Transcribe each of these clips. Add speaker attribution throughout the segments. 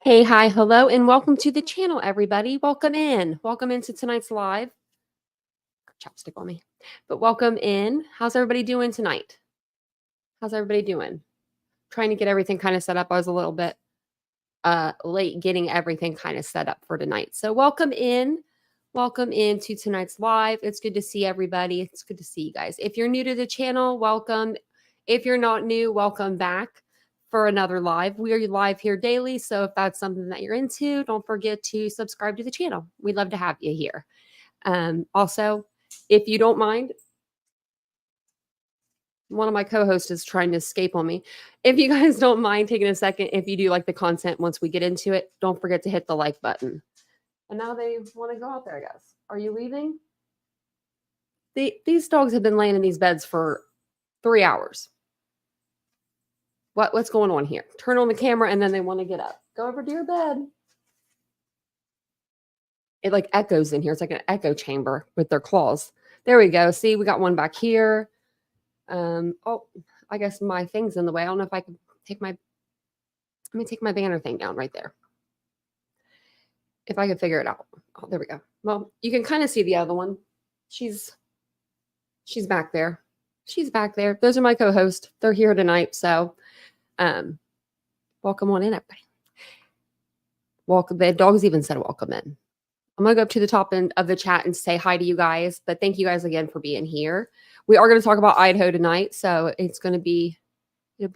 Speaker 1: Hey, hi, hello, and welcome to the channel, everybody. Welcome in. Welcome into tonight's live. Chapstick on me. But welcome in. How's everybody doing tonight? How's everybody doing? Trying to get everything kind of set up. I was a little bit late getting everything kind of set up for tonight. So welcome in. Welcome into tonight's live. It's good to see everybody. It's good to see you guys. If you're new to the channel, welcome. If you're not new, welcome back for another live. We are live here daily. So if that's something that you're into, don't forget to subscribe to the channel. We'd love to have you here. Also, if you don't mind, one of my co-hosts is trying to escape on me. If you guys don't mind taking a second, if you do like the content once we get into it, don't forget to hit the like button. And now they want to go out there, I guess. Are you leaving? These dogs have been laying in these beds for 3 hours. What's going on here? Turn on the camera and then they want to get up. Go over to your bed. It like echoes in here. It's like an echo chamber with their claws. There we go. See, we got one back here. Oh, I guess my thing's in the way. I don't know if I can take let me take my banner thing down right there. If I can figure it out. Oh, there we go. Well, you can kind of see the other one. She's back there. She's back there. Those are my co-hosts. They're here tonight. So, welcome on in, everybody. Welcome. The dogs even said welcome in. I'm going to go up to the top end of the chat and say hi to you guys. But thank you guys again for being here. We are going to talk about Idaho tonight. So it's going to be, it's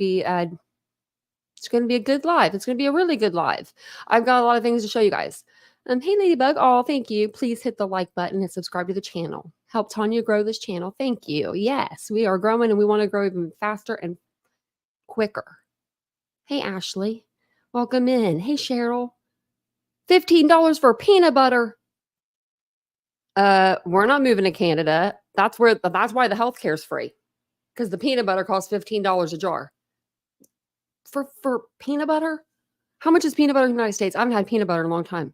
Speaker 1: going to be a good live. It's going to be a really good live. I've got a lot of things to show you guys. Hey, Ladybug. Oh, thank you. Please hit the like button and subscribe to the channel. Help Tanya grow this channel. Thank you. Yes, we are growing and we want to grow even faster and quicker. Hey, Ashley. Welcome in. Hey, Cheryl. $15 for peanut butter. We're not moving to Canada. That's why the healthcare is free. Because the peanut butter costs $15 a jar. For peanut butter? How much is peanut butter in the United States? I haven't had peanut butter in a long time.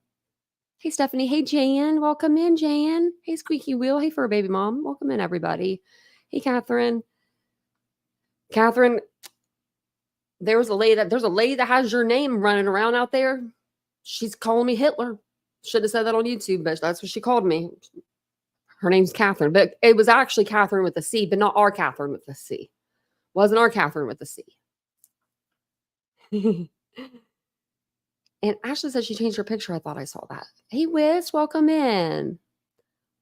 Speaker 1: Hey, Stephanie. Hey, Jan. Welcome in, Jan. Hey, Squeaky Wheel. Hey, Fur Baby Mom. Welcome in, everybody. Hey, Catherine. Catherine, there's a lady that has your name running around out there. She's calling me Hitler. Should have said that on YouTube, but that's what she called me. Her name's Catherine, but it was actually Catherine with a C, but not our Catherine with a C. Wasn't our Catherine with a C. And Ashley said she changed her picture. I thought I saw that. Hey, Wiz, welcome in.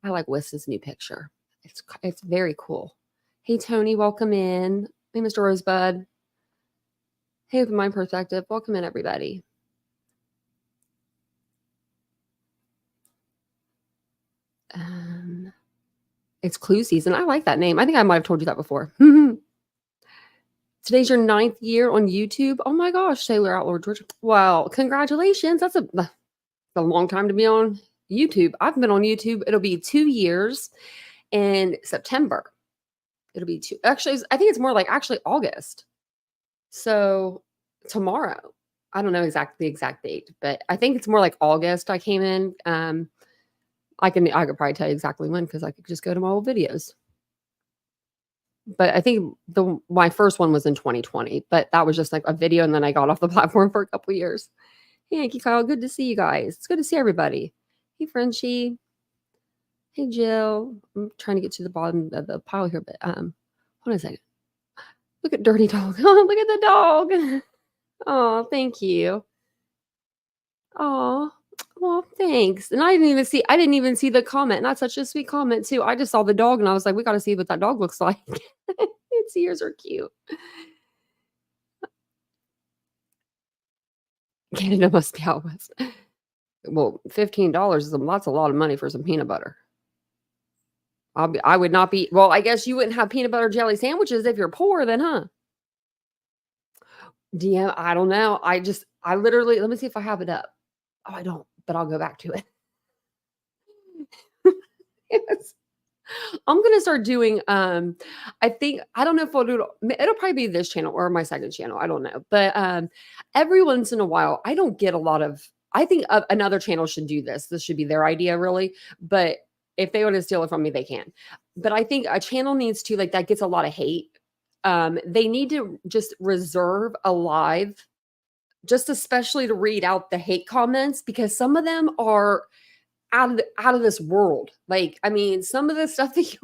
Speaker 1: I like Wiz's new picture. It's very cool. Hey, Tony, welcome in. Hey, Mr. Rosebud. Hey, Open Mind Perspective, welcome in, everybody. It's Clue season. I like that name. I think I might have told you that before. Today's your 9th year on YouTube. Oh my gosh, Sailor Outlord George. Wow, congratulations. That's a long time to be on YouTube. I've been on YouTube. It'll be 2 years in September. It'll be actually, I think it's more like actually August. So tomorrow. I don't know the exact date, but I think it's more like August I came in. I could probably tell you exactly when because I could just go to my old videos. But I think my first one was in 2020, but that was just like a video, and then I got off the platform for a couple years. Hey, Yankee Kyle, good to see you guys. It's good to see everybody. Hey, Frenchie. Hey, Jill. I'm trying to get to the bottom of the pile here, but hold on a second. Look at Dirty Dog. Oh, look at the dog. Oh, thank you. Oh. Well, thanks. And I didn't even see the comment. And that's such a sweet comment too. I just saw the dog and I was like, we got to see what that dog looks like. Its ears are cute. Canada must be out west. Well, $15 that's a lot of money for some peanut butter. I would not be, well, I guess you wouldn't have peanut butter jelly sandwiches if you're poor then, huh? Yeah, I don't know. I literally, let me see if I have it up. Oh, I don't, but I'll go back to it. Yes. I'm going to start doing, I think, I don't know if I'll do it. It'll probably be this channel or my second channel. I don't know. But every once in a while, I don't get a lot of, I think another channel should do this. This should be their idea, really. But if they want to steal it from me, they can. But I think a channel needs to, like, that gets a lot of hate. They need to just reserve a live just especially to read out the hate comments because some of them are out of this world. Like, I mean, some of the stuff that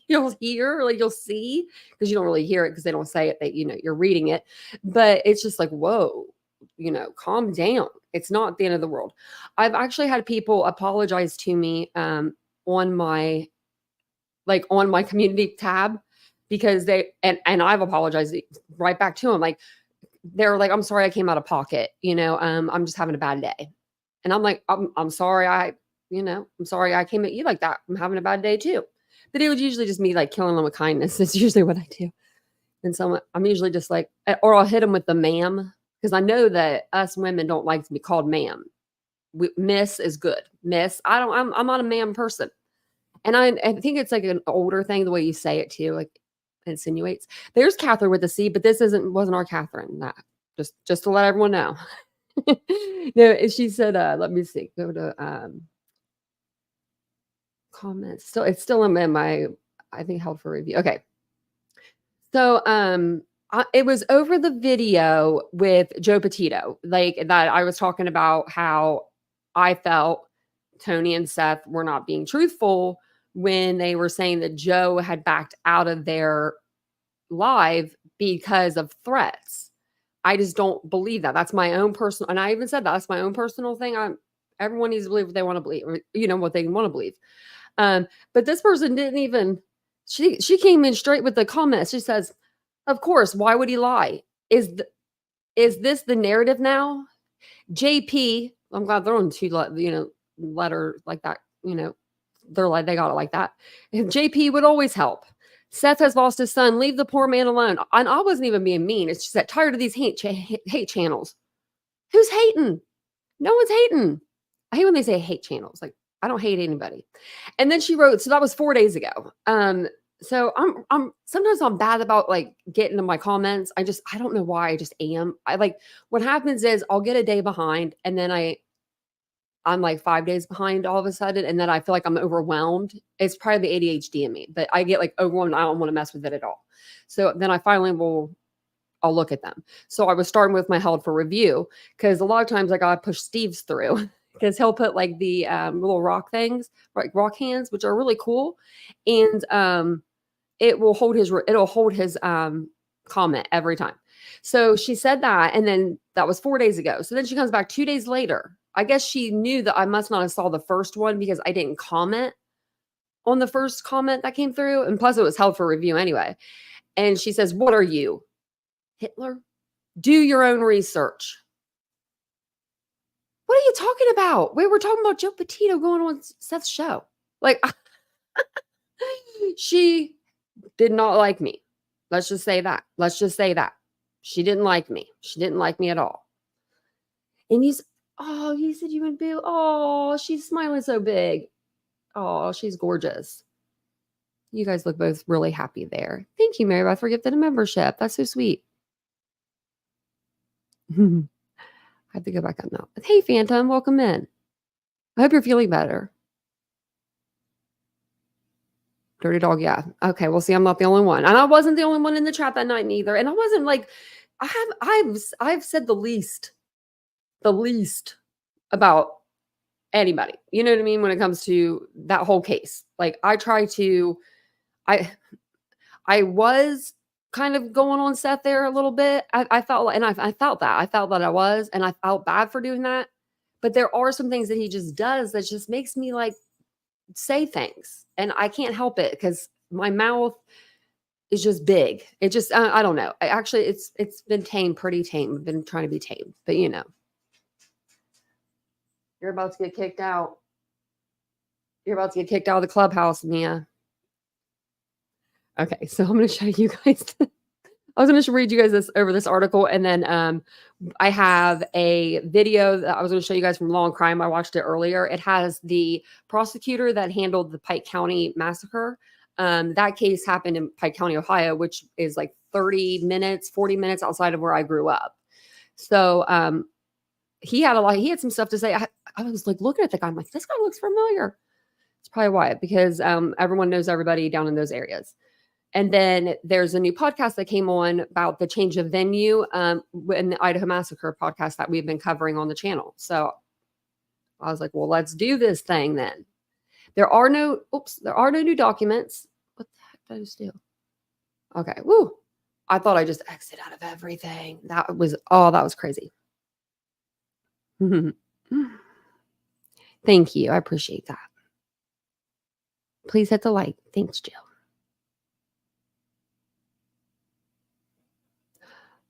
Speaker 1: you'll hear, like you'll see, because you don't really hear it because they don't say it, that you're reading it. But it's just like, whoa, calm down. It's not the end of the world. I've actually had people apologize to me on my community tab because and I've apologized right back to them. Like, they're like, I'm sorry I came out of pocket. I'm just having a bad day. And I'm like, I'm sorry I'm sorry I came at you like that. I'm having a bad day too. But it would usually just me like killing them with kindness. It's usually what I do. And so I'm usually just like, or I'll hit them with the ma'am, because I know that us women don't like to be called ma'am. Miss is good. Miss, I'm not a ma'am person. And I think it's like an older thing, the way you say it too, like insinuates. There's Catherine with a C, but this wasn't our Catherine. Nah, just to let everyone know. No, she said, let me see, go to comments. It's still in my, I think, held for review. Okay. So it was over the video with Joe Petito, like that I was talking about how I felt Tony and Seth were not being truthful when they were saying that Joe had backed out of their live because of threats. I just don't believe that. That's my own personal, and I even said that's my own personal thing. Everyone needs to believe what they want to believe, or what they want to believe. But this person didn't even. She came in straight with the comments. She says, "Of course, why would he lie? Is this the narrative now?" JP, I'm glad they're on two letter like that. They're like, they got it like that. And JP would always help. Seth has lost his son. Leave the poor man alone. And I wasn't even being mean. It's just that tired of these hate channels. Who's hating? No one's hating. I hate when they say hate channels. Like, I don't hate anybody. And then she wrote, so that was 4 days ago. So I'm sometimes I'm bad about like getting to my comments. I don't know why. I just am. What happens is I'll get a day behind, and then I'm like 5 days behind all of a sudden, and then I feel like I'm overwhelmed. It's probably the ADHD in me, but I get like overwhelmed. I don't want to mess with it at all. So then I finally I'll look at them. So I was starting with my held for review, because a lot of times I gotta push Steve's through because he'll put like the little rock things, like rock hands, which are really cool, and it'll hold his comment every time. So she said that, and then that was 4 days ago. So then she comes back 2 days later. I guess she knew that I must not have saw the first one because I didn't comment on the first comment that came through. And plus it was held for review anyway. And she says, "What are you, Hitler? Do your own research." What are you talking about? We were talking about Joe Petito going on Seth's show. Like, she did not like me. Let's just say that. She didn't like me. She didn't like me at all. And he said you and Boo. Oh, she's smiling so big. Oh, she's gorgeous. You guys look both really happy there. Thank you, Mary Beth, for gifting a membership. That's so sweet. I have to go back up now. But hey, Phantom, welcome in. I hope you're feeling better. Dirty dog, yeah. Okay, well, see, I'm not the only one. And I wasn't the only one in the chat that night either. And I wasn't like, I've said the least about anybody. You know what I mean? When it comes to that whole case. Like, I was kind of going on Seth there a little bit. I felt like, and I felt that. I felt that I was, and I felt bad for doing that. But there are some things that he just does that just makes me like say things, and I can't help it because my mouth is just big. It just, I don't know. Actually, it's been tamed, pretty tame. I've been trying to be tamed, but you're about to get kicked out. You're about to get kicked out of the clubhouse, Mia. Okay, so I'm going to show you guys. I was going to read you guys this article, and then I have a video that I was going to show you guys from Law and Crime. I watched it earlier. It has the prosecutor that handled the Pike County massacre. That case happened in Pike County, Ohio, which is like 40 minutes outside of where I grew up. So he had some stuff to say. I was like looking at the guy. I'm like, this guy looks familiar. It's probably why, because everyone knows everybody down in those areas. And then there's a new podcast that came on about the change of venue in the Idaho Massacre podcast that we've been covering on the channel. So I was like, well, let's do this thing then. There are no new documents. What the heck did I just do? Okay. Woo. I thought I just exited out of everything. That was crazy. Thank you. I appreciate that. Please hit the like. Thanks, Jill.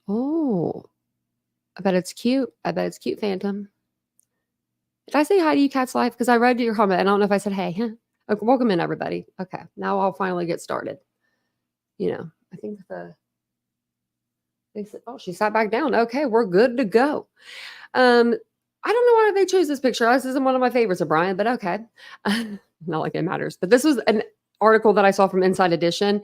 Speaker 1: Oh, I bet it's cute. Phantom. Did I say hi to you, Cat's Life? Because I read your comment. I don't know if I said hey. Okay, welcome in, everybody. Okay, now I'll finally get started. I think they said, oh, she sat back down. Okay, we're good to go. I don't know why they chose this picture. This isn't one of my favorites of Bryan, but okay. Not like it matters. But this was an article that I saw from Inside Edition.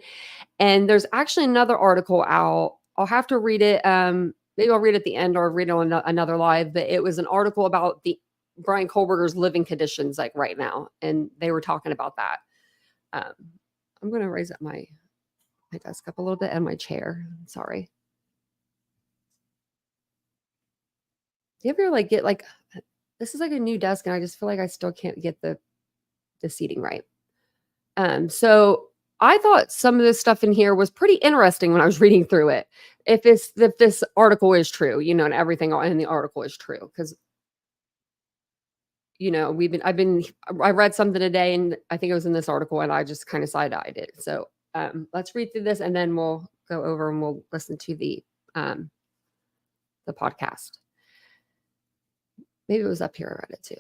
Speaker 1: And there's actually another article out. I'll have to read it. Maybe I'll read it at the end or read it on another live. But it was an article about the Bryan Kohberger's living conditions like right now. And they were talking about that. I'm going to raise up my desk up a little bit and my chair. Sorry. Do you ever get this is like a new desk and I just feel like I still can't get the seating right. So I thought some of this stuff in here was pretty interesting when I was reading through it. If this article is true, and everything in the article is true, because I read something today and I think it was in this article and I just kind of side-eyed it. So let's read through this and then we'll go over and we'll listen to the podcast. Maybe it was up here. I read it too.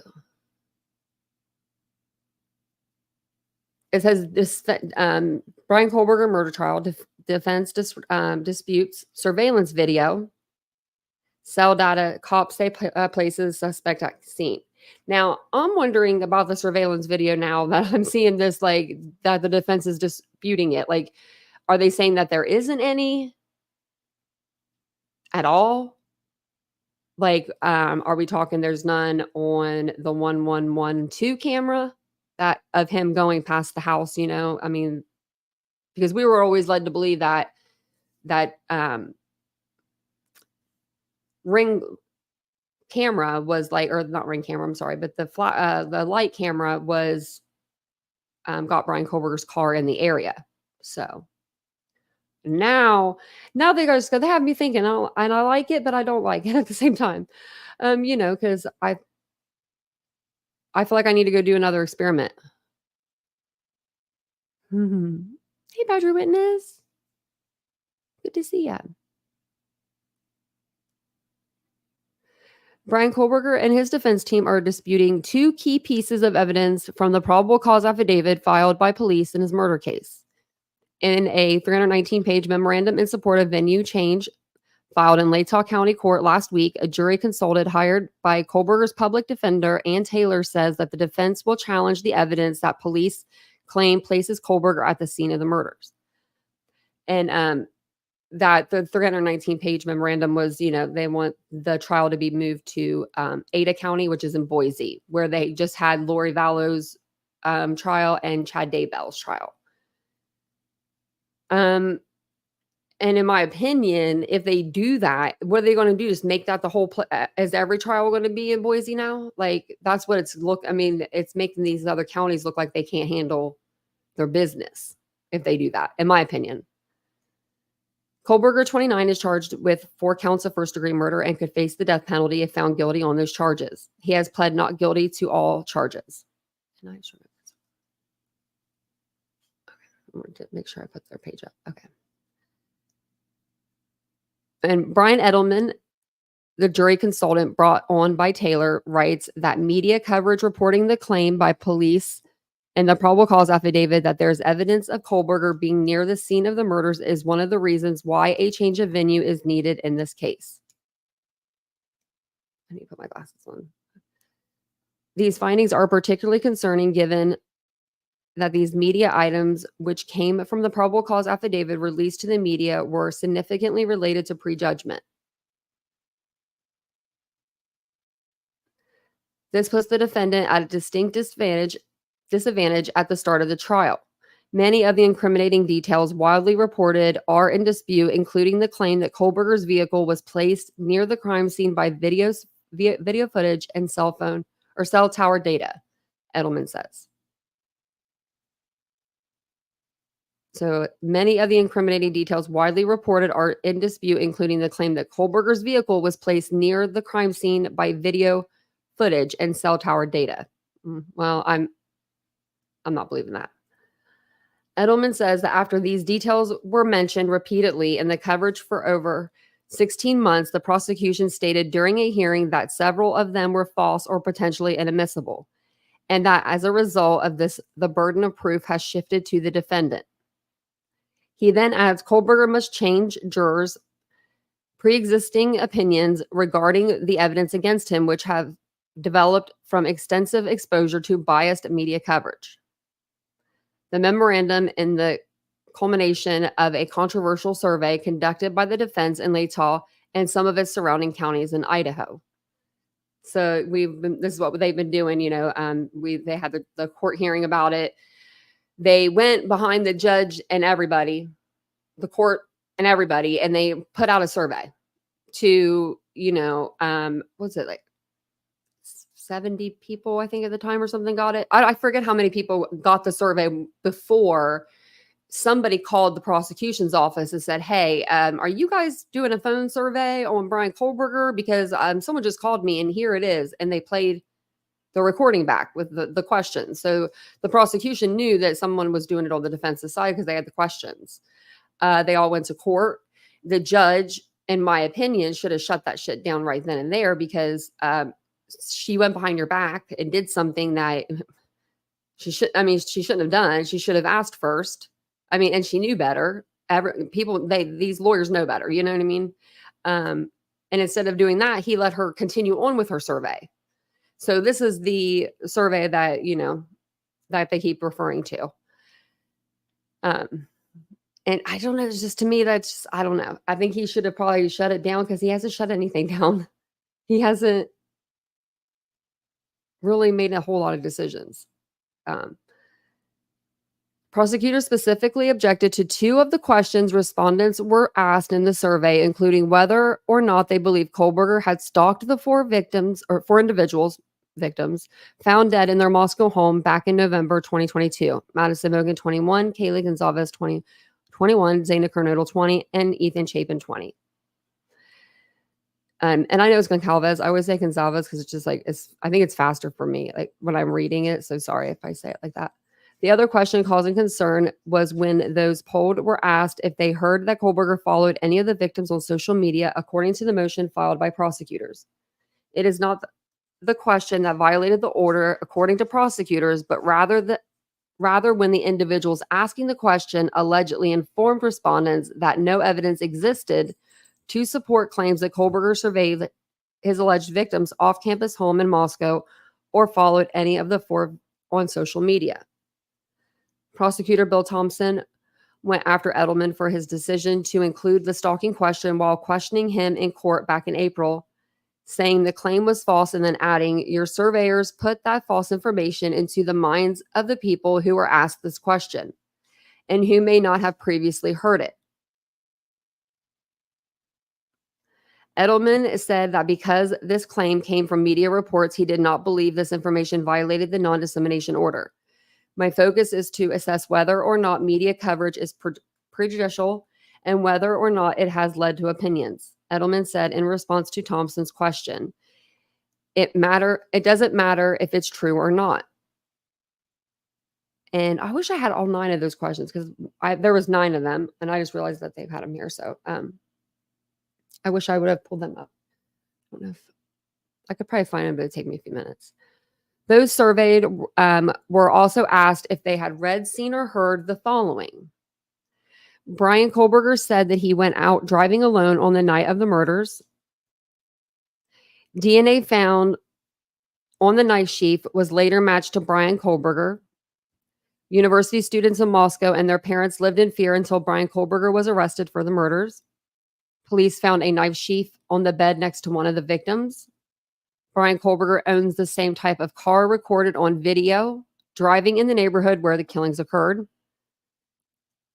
Speaker 1: It says this Bryan Kohberger murder trial defense disputes surveillance video, cell data, cops say places suspect at scene. Now I'm wondering about the surveillance video now that I'm seeing this that the defense is disputing it. Are they saying that there isn't any at all? Are we talking there's none on the 1112 camera that of him going past the house, because we were always led to believe that ring camera was or not ring camera, I'm sorry, but the light camera was got Bryan Kohberger's car in the area. So now they have me thinking, and I like it, but I don't like it at the same time. Because I feel like I need to go do another experiment. Hey, Badger Witness. Good to see you. Bryan Kohberger and his defense team are disputing two key pieces of evidence from the probable cause affidavit filed by police in his murder case. In a 319-page memorandum in support of venue change filed in Latah County Court last week, a jury consulted hired by Kohberger's public defender, Ann Taylor, says that the defense will challenge the evidence that police claim places Kohberger at the scene of the murders. And that the 319-page memorandum was, they want the trial to be moved to Latah County, which is in Boise, where they just had Lori Vallow's trial and Chad Daybell's trial. And in my opinion, if they do that, what are they going to do? Just make that the whole is every trial going to be in Boise now? That's what it's making these other counties look like they can't handle their business if they do that, in my opinion. Kohberger, 29, is charged with 4 counts of first-degree murder and could face the death penalty if found guilty on those charges. He has pled not guilty to all charges. Can I just remember this? Okay, I want to make sure I put their page up. Okay. And Brian Edelman, the jury consultant brought on by Taylor, writes that media coverage reporting the claim by police and the probable cause affidavit that there's evidence of Kohberger being near the scene of the murders is one of the reasons why a change of venue is needed in this case. I need to put my glasses on. These findings are particularly concerning given that these media items, which came from the probable cause affidavit released to the media, were significantly related to prejudgment. This puts the defendant at a distinct disadvantage at the start of the trial. Many of the incriminating details widely reported are in dispute, including the claim that Kohberger's vehicle was placed near the crime scene by video footage and cell phone or cell tower data, Edelman says. So many of the incriminating details widely reported are in dispute, including the claim that Kohberger's vehicle was placed near the crime scene by video footage and cell tower data. Well, I'm not believing that. Edelman says that after these details were mentioned repeatedly in the coverage for over 16 months, the prosecution stated during a hearing that several of them were false or potentially inadmissible, and that as a result of this, the burden of proof has shifted to the defendant. He then adds Kohberger must change jurors' pre-existing opinions regarding the evidence against him, which have developed from extensive exposure to biased media coverage. The memorandum in the culmination of a controversial survey conducted by the defense in Latah and some of its surrounding counties in Idaho. So this is what they've been doing. They had the court hearing about it. They went behind the judge and everybody, the court and everybody, and they put out a survey to, what's it like? 70 people, I think at the time or something got it. I forget how many people got the survey before somebody called the prosecution's office and said, hey, are you guys doing a phone survey on Bryan Kohberger? Because someone just called me and here it is. And they played the recording back with the questions. So the prosecution knew that someone was doing it on the defense's side because they had the questions. They all went to court. The judge, in my opinion, should have shut that shit down right then and there because she went behind your back and did something that she shouldn't have done. She should have asked first. And she knew better. These lawyers know better. You know what I mean? And instead of doing that, he let her continue on with her survey. So this is the survey that, that they keep referring to. And I don't know. It's just, to me, I don't know. I think he should have probably shut it down because he hasn't shut anything down. He hasn't really made a whole lot of decisions. Prosecutors specifically objected to two of the questions respondents were asked in the survey, including whether or not they believe Kohberger had stalked the four victims found dead in their Moscow home back in November 2022. Madison Mogan, 21, Kaylee Gonzalez, 21, Zayna Kernodle, 20, and Ethan Chapin, 20. And I know it's Goncalves. I always say Gonzalez because it's just like, I think it's faster for me, like when I'm reading it. So sorry if I say it like that. The other question causing concern was when those polled were asked if they heard that Kohberger followed any of the victims on social media, according to the motion filed by prosecutors. It is not the question that violated the order, according to prosecutors, but rather when the individuals asking the question allegedly informed respondents that no evidence existed to support claims that Kohberger surveyed his alleged victims' off-campus home in Moscow or followed any of the four on social media. Prosecutor Bill Thompson went after Edelman for his decision to include the stalking question while questioning him in court back in April, saying the claim was false and then adding, your surveyors put that false information into the minds of the people who were asked this question and who may not have previously heard it. Edelman said that because this claim came from media reports, he did not believe this information violated the non-dissemination order. My focus is to assess whether or not media coverage is prejudicial and whether or not it has led to opinions, Edelman said in response to Thompson's question. It doesn't matter if it's true or not. And I wish I had all 9 of those questions because there was 9 of them, and I just realized that they've had them here. So I wish I would have pulled them up. I don't know if I could probably find them, but it'd take me a few minutes. Those surveyed were also asked if they had read, seen, or heard the following. Bryan Kohberger said that he went out driving alone on the night of the murders. DNA found on the knife sheath was later matched to Bryan Kohberger. University students in Moscow and their parents lived in fear until Bryan Kohberger was arrested for the murders. Police found a knife sheath on the bed next to one of the victims. Bryan Kohberger owns the same type of car recorded on video, driving in the neighborhood where the killings occurred.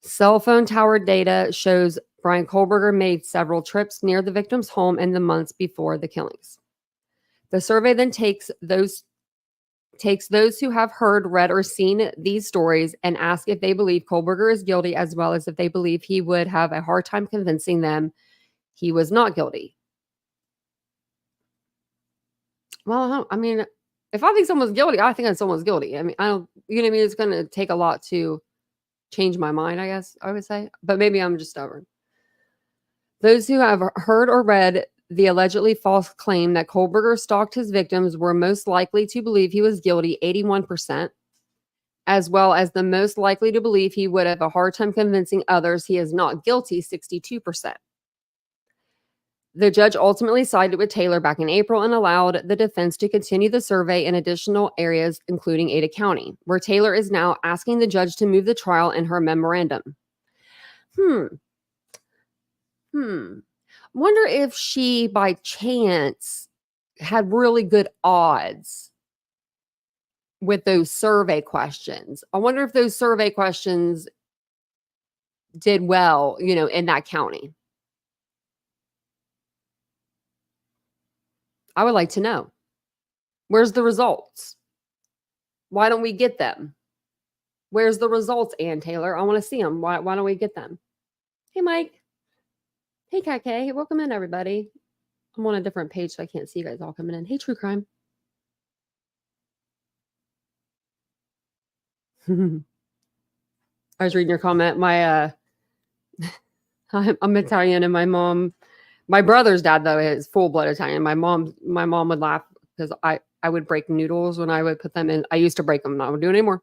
Speaker 1: Cell phone tower data shows Bryan Kohberger made several trips near the victim's home in the months before the killings. The survey then takes those who have heard, read, or seen these stories and ask if they believe Kohberger is guilty, as well as if they believe he would have a hard time convincing them he was not guilty. Well, I mean, if I think someone's guilty, I think that someone's guilty. I mean, I don't, you know what I mean? It's going to take a lot to change my mind, I guess I would say. But maybe I'm just stubborn. Those who have heard or read the allegedly false claim that Kohberger stalked his victims were most likely to believe he was guilty, 81%, as well as the most likely to believe he would have a hard time convincing others he is not guilty, 62%. The judge ultimately sided with Taylor back in April and allowed the defense to continue the survey in additional areas, including Ada County, where Taylor is now asking the judge to move the trial in her memorandum. Wonder if she, by chance, had really good odds with those survey questions. I wonder if those survey questions did well, in that county. I would like to know. Where's the results? Why don't we get them? Where's the results, Ann Taylor? I want to see them. Why don't we get them? Hey, Mike. Hey, KK. Welcome in, everybody. I'm on a different page, so I can't see you guys all coming in. Hey, True Crime. I was reading your comment. I'm Italian, and my brother's dad, though, is full-blood Italian. My mom would laugh because I would break noodles when I would put them in. I used to break them. I don't do it anymore.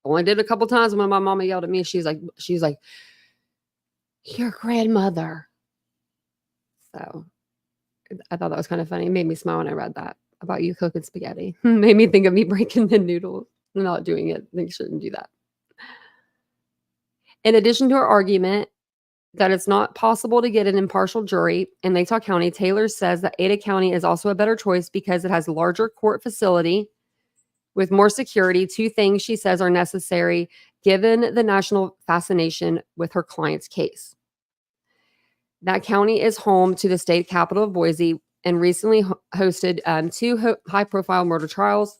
Speaker 1: Only did it a couple times when my mama yelled at me. She's like, your grandmother. So I thought that was kind of funny. It made me smile when I read that about you cooking spaghetti. Made me think of me breaking the noodles and not doing it. I think you shouldn't do that. In addition to her argument that it's not possible to get an impartial jury in Latah County, Taylor says that Ada County is also a better choice because it has a larger court facility with more security. Two things she says are necessary given the national fascination with her client's case. That county is home to the state capital of Boise and recently hosted two high-profile murder trials.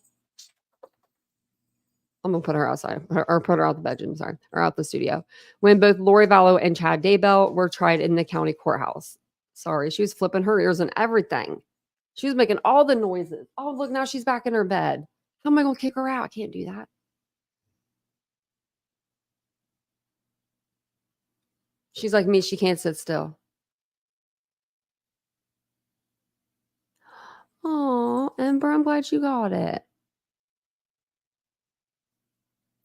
Speaker 1: I'm going to put her outside, or put her out the bedroom, or out the studio, when both Lori Vallow and Chad Daybell were tried in the county courthouse. Sorry, she was flipping her ears and everything. She was making all the noises. Oh, look, now she's back in her bed. How am I going to kick her out? I can't do that. She's like me. She can't sit still. Oh, Ember, I'm glad you got it.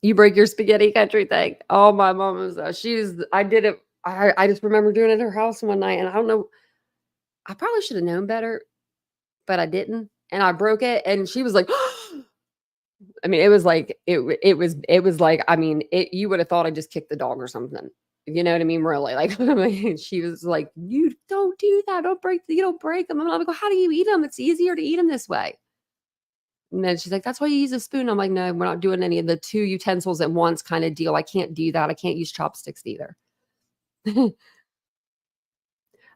Speaker 1: You break your spaghetti country thing. Oh, my mom was, I did it. I just remember doing it at her house one night, and I don't know. I probably should have known better, but I didn't. And I broke it, and she was like, I mean, it was like, it was like, I mean, you would have thought I just kicked the dog or something. You know what I mean? Really, like, she was like, you don't do that. You don't break them. And I'm like, well, how do you eat them? It's easier to eat them this way. And then she's like, that's why you use a spoon. I'm like, no, we're not doing any of the two utensils at once kind of deal. I can't do that. I can't use chopsticks either. So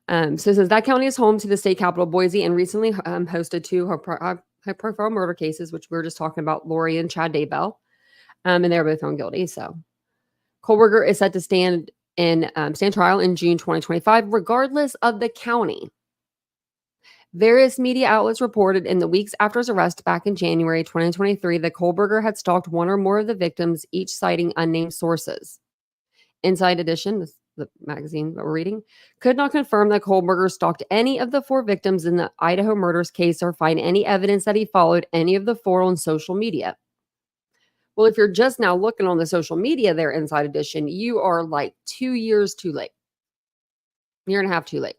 Speaker 1: it says that county is home to the state capital, Boise, and recently hosted two high-profile murder cases, which we were just talking about, Lori and Chad Daybell. And they were both found guilty. So Kohberger is set to stand trial in June 2025, regardless of the county. Various media outlets reported in the weeks after his arrest back in January 2023 that Kohberger had stalked one or more of the victims, each citing unnamed sources. Inside Edition, the magazine that we're reading, could not confirm that Kohberger stalked any of the four victims in the Idaho murders case or find any evidence that he followed any of the four on social media. Well, if you're just now looking on the social media there, Inside Edition, you are like 2 years too late. Year and a half too late.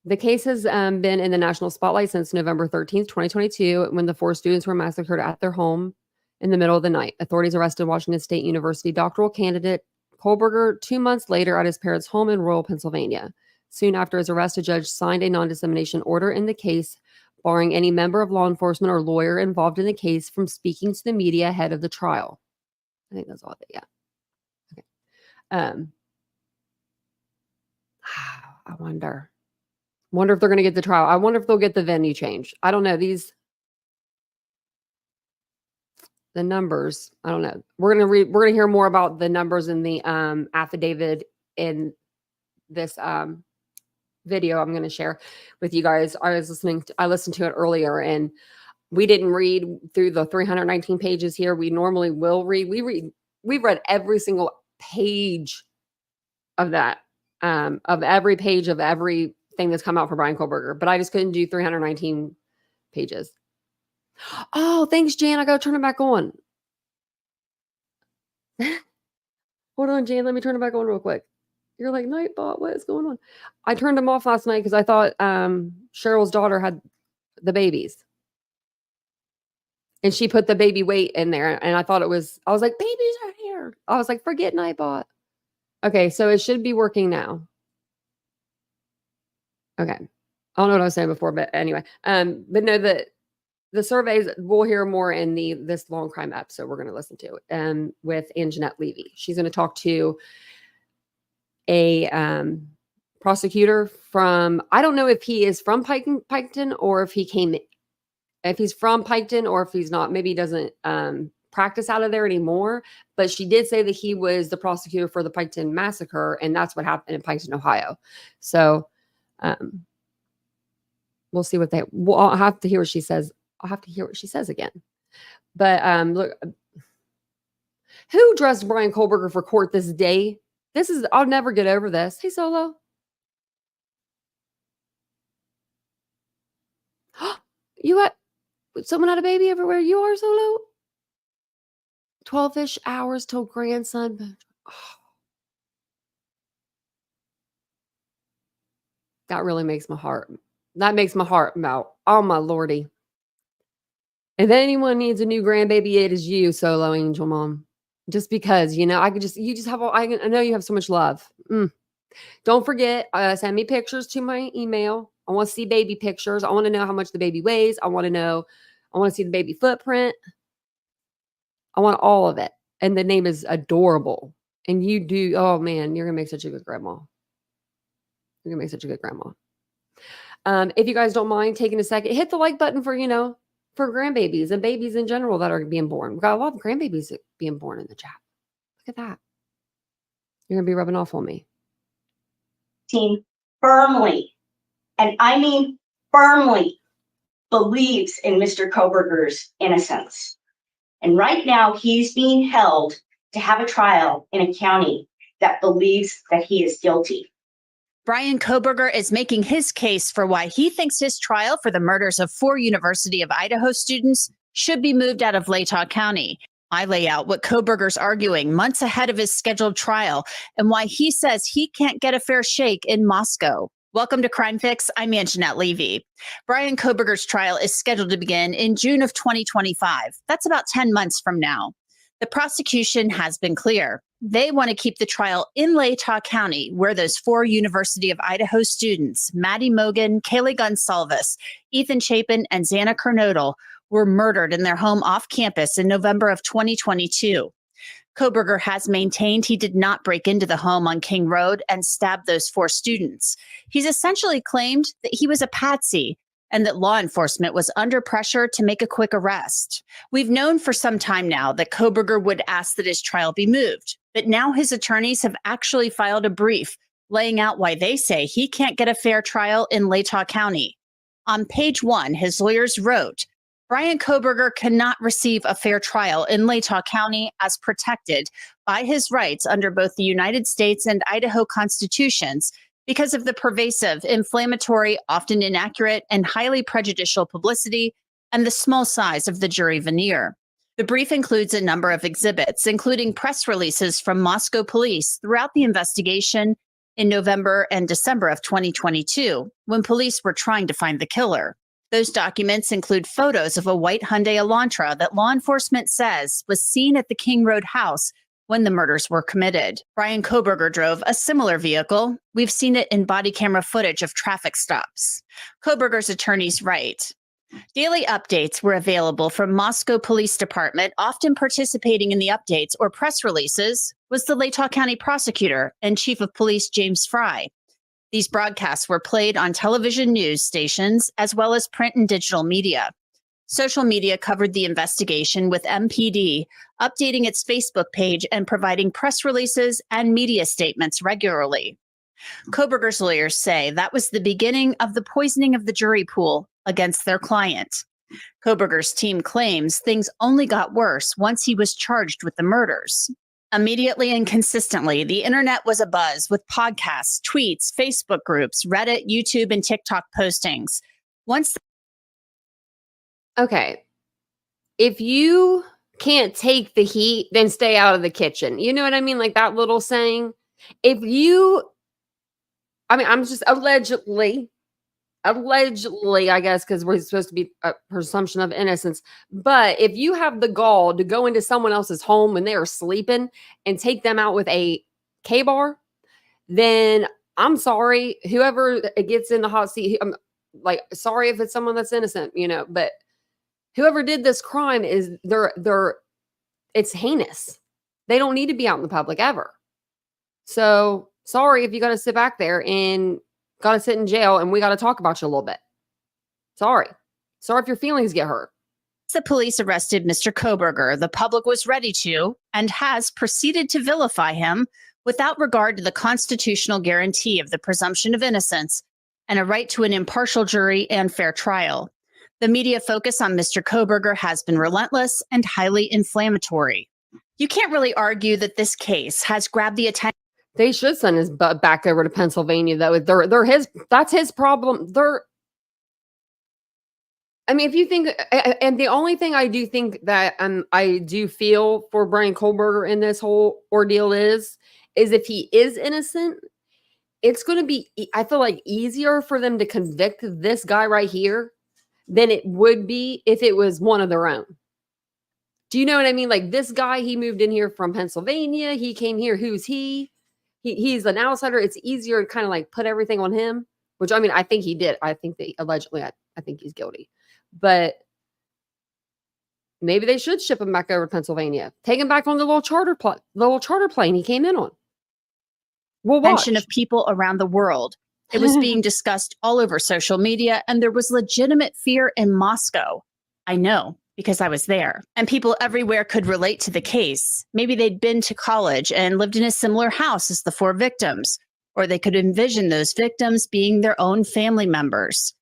Speaker 1: The case has been in the national spotlight since November 13th, 2022, when the four students were massacred at their home in the middle of the night. Authorities arrested Washington State University doctoral candidate Kohberger 2 months later at his parents' home in rural Pennsylvania. Soon after his arrest, a judge signed a non-dissemination order in the case, barring any member of law enforcement or lawyer involved in the case from speaking to the media ahead of the trial. I think that's all of it. Yeah. Okay. I wonder if they're going to get the trial. I wonder if they'll get the venue changed. I don't know. The numbers, I don't know. We're going to hear more about the numbers in the affidavit in this video I'm going to share with you guys. I listened to it earlier, and we didn't read through the 319 pages here. We normally will read. We've read every single page of that, of every page of everything that's come out for Bryan Kohberger, but I just couldn't do 319 pages. Oh, thanks, Jan. I got to turn it back on. Hold on, Jan. Let me turn it back on real quick. You're like, Nightbot, what is going on? I turned them off last night because I thought Cheryl's daughter had the babies. And she put the baby weight in there. And I was like, babies are here. I was like, forget Nightbot. Okay, so it should be working now. Okay. I don't know what I was saying before, but anyway. But no, the surveys, we'll hear more in this long crime episode we're going to listen to with Anjanette Levy. She's going to talk to a prosecutor from, I don't know if he is from Piketon or if he's from Piketon or if he's not. Maybe he doesn't practice out of there anymore. But she did say that he was the prosecutor for the Piketon Massacre, and that's what happened in Piketon, Ohio. So we'll see I'll have to hear what she says. I'll have to hear what she says again. But look, who dressed Bryan Kohberger for court this day? I'll never get over this. Hey, Solo. Someone had a baby everywhere you are, Solo? 12-ish hours till grandson. Oh. That really makes my heart. That makes my heart melt. Oh, my Lordy. If anyone needs a new grandbaby, it is you, Solo Angel Mom. Just because, I know you have so much love. Don't forget, send me pictures to my email. I want to see baby pictures. I want to know how much the baby weighs. I want to see the baby footprint. I want all of it. And the name is adorable. And you do, oh man, you're going to make such a good grandma. You're going to make such a good grandma. If you guys don't mind taking a second, hit the like button for grandbabies and babies in general that are being born. We've got a lot of grandbabies being born in the chat. Look at that. You're going to be rubbing off on me.
Speaker 2: Team firmly, and I mean firmly, believes in Mr. Kohberger's innocence. And right now he's being held to have a trial in a county that believes that he is guilty.
Speaker 3: Bryan Kohberger is making his case for why he thinks his trial for the murders of 4 University of Idaho students should be moved out of Latah County. I lay out what Kohberger's arguing months ahead of his scheduled trial and why he says he can't get a fair shake in Moscow. Welcome to Crime Fix. I'm Anjanette Levy. Bryan Kohberger's trial is scheduled to begin in June of 2025. That's about 10 months from now. The prosecution has been clear. They want to keep the trial in Latah County, where those 4 University of Idaho students, Maddie Mogan, Kaylee Gonsalves, Ethan Chapin, and Xana Kernodle, were murdered in their home off campus in November of 2022. Kohberger has maintained he did not break into the home on King Road and stab those 4 students. He's essentially claimed that he was a patsy and that law enforcement was under pressure to make a quick arrest. We've known for some time now that Kohberger would ask that his trial be moved, but now his attorneys have actually filed a brief laying out why they say he can't get a fair trial in Latah County. On page 1, his lawyers wrote, Bryan Kohberger cannot receive a fair trial in Latah County as protected by his rights under both the United States and Idaho constitutions because of the pervasive, inflammatory, often inaccurate, and highly prejudicial publicity and the small size of the jury veneer. The brief includes a number of exhibits, including press releases from Moscow police throughout the investigation in November and December of 2022, when police were trying to find the killer. Those documents include photos of a white Hyundai Elantra that law enforcement says was seen at the King Road house when the murders were committed. Bryan Kohberger drove a similar vehicle. We've seen it in body camera footage of traffic stops. Kohberger's attorneys write, Daily updates were available from Moscow Police Department. Often participating in the updates or press releases was the Latah County prosecutor and chief of police James Fry. These broadcasts were played on television news stations as well as print and digital media. Social media covered the investigation, with MPD updating its Facebook page and providing press releases and media statements regularly. Kohberger's lawyers say that was the beginning of the poisoning of the jury pool against their client. Kohberger's team claims things only got worse once he was charged with the murders. Immediately and consistently, the internet was abuzz with podcasts, tweets, Facebook groups, Reddit, YouTube, and TikTok postings.
Speaker 1: Okay. If you can't take the heat, then stay out of the kitchen. You know what I mean? Like that little saying. I'm just allegedly, I guess, because we're supposed to be a presumption of innocence. But if you have the gall to go into someone else's home when they are sleeping and take them out with a K-bar, then I'm sorry, whoever gets in the hot seat, I'm like, sorry if it's someone that's innocent, but whoever did this crime it's heinous. They don't need to be out in the public ever. So sorry if you got to sit back there and got to sit in jail and we got to talk about you a little bit. Sorry if your feelings get hurt.
Speaker 3: The police arrested Mr. Kohberger. The public was ready to and has proceeded to vilify him without regard to the constitutional guarantee of the presumption of innocence and a right to an impartial jury and fair trial. The media focus on Mr. Kohberger has been relentless and highly inflammatory. You can't really argue that this case has grabbed the attention.
Speaker 1: They should send his butt back over to Pennsylvania, though. That's his problem. If you think, and the only thing I do think that I do feel for Bryan Kohberger in this whole ordeal is if he is innocent, it's going to be, I feel like, easier for them to convict this guy right here than it would be if it was one of their own. Do you know what I mean? Like this guy, he moved in here from Pennsylvania. He came here. Who's he? He's an outsider. It's easier to kind of like put everything on him, which I think he did. I think they allegedly, I think he's guilty, but maybe they should ship him back over to Pennsylvania. Take him back on the little charter plane he came in on. We'll watch.
Speaker 3: Of people around the world. It was being discussed all over social media, and there was legitimate fear in Moscow. I know, because I was there. And people everywhere could relate to the case. Maybe they'd been to college and lived in a similar house as the 4 victims, or they could envision those victims being their own family members.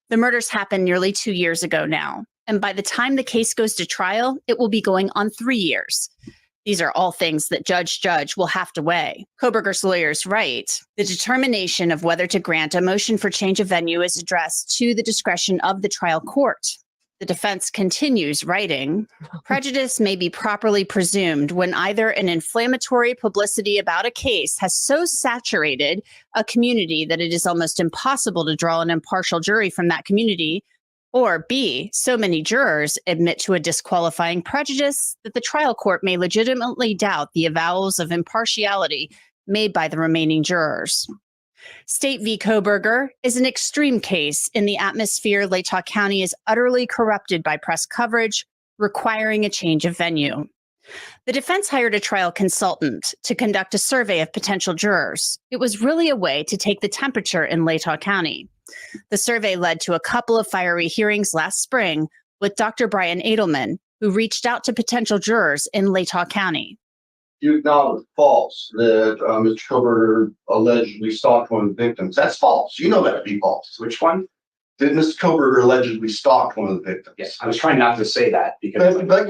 Speaker 3: The murders happened nearly 2 years ago now, and by the time the case goes to trial, it will be going on 3 years. These are all things that Judge will have to weigh. Kohberger's lawyers write, the determination of whether to grant a motion for change of venue is addressed to the discretion of the trial court. The defense continues writing, prejudice may be properly presumed when either an inflammatory publicity about a case has so saturated a community that it is almost impossible to draw an impartial jury from that community, or B, so many jurors admit to a disqualifying prejudice that the trial court may legitimately doubt the avowals of impartiality made by the remaining jurors. State v. Kohberger is an extreme case in the atmosphere Latah County is utterly corrupted by press coverage, requiring a change of venue. The defense hired a trial consultant to conduct a survey of potential jurors. It was really a way to take the temperature in Latah County. The survey led to a couple of fiery hearings last spring with Dr. Bryan Edelman, who reached out to potential jurors in Latah County.
Speaker 4: You acknowledge false that Mr. Kohberger allegedly stalked one of the victims. That's false. You know that to be false.
Speaker 5: Which one?
Speaker 4: That Mr. Kohberger allegedly stalked one of the victims.
Speaker 5: Yes, I was trying not to say that because.
Speaker 4: But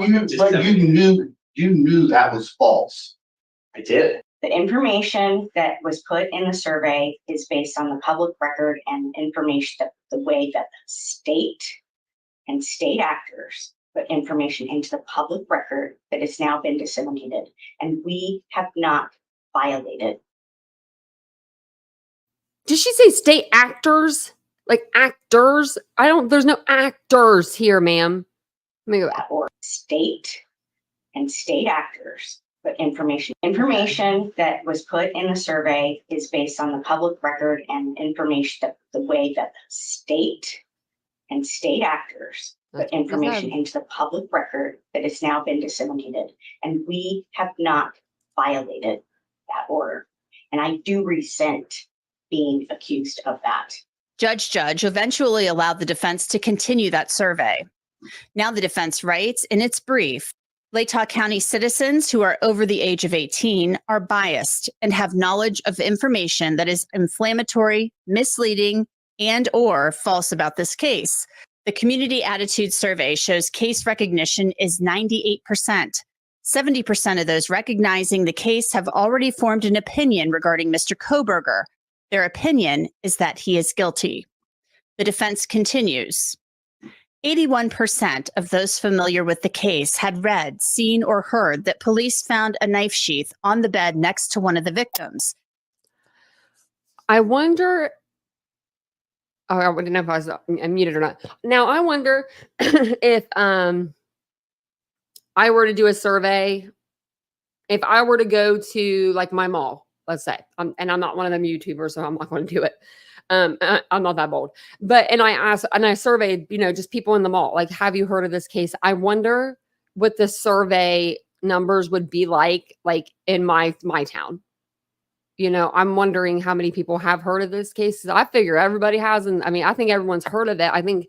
Speaker 4: you knew that was false.
Speaker 5: I did.
Speaker 2: The information that was put in the survey is based on the public record and information that the way that the state and state actors put information into the public record that has now been disseminated, and we have not violated.
Speaker 1: Did she say state actors? Like actors? There's no actors here, ma'am. Let me go back.
Speaker 2: Or state and state actors. But information that was put in the survey is based on the public record and information that the way that the state and state actors put
Speaker 1: That's what they
Speaker 2: information
Speaker 1: said.
Speaker 2: into the public record that has now been disseminated, and we have not violated that order. And I do resent being accused of that.
Speaker 3: Judge eventually allowed the defense to continue that survey. Now the defense writes in its brief, Latah County citizens who are over the age of 18 are biased and have knowledge of information that is inflammatory, misleading, and or false about this case. The community attitude survey shows case recognition is 98%. 70% of those recognizing the case have already formed an opinion regarding Mr. Kohberger. Their opinion is that he is guilty. The defense continues. 81% of those familiar with the case had read, seen, or heard that police found a knife sheath on the bed next to one of the victims.
Speaker 1: I wonder. Oh, I didn't know if I was unmuted or not. Now I wonder if I were to do a survey, if I were to go to like my mall, let's say, and I'm not one of them YouTubers, so I'm not going to do it. I'm not that bold, but, and I surveyed, just people in the mall, like, have you heard of this case? I wonder what the survey numbers would be like in my town. I'm wondering how many people have heard of this case. I figure everybody has. And I mean, I think everyone's heard of it. I think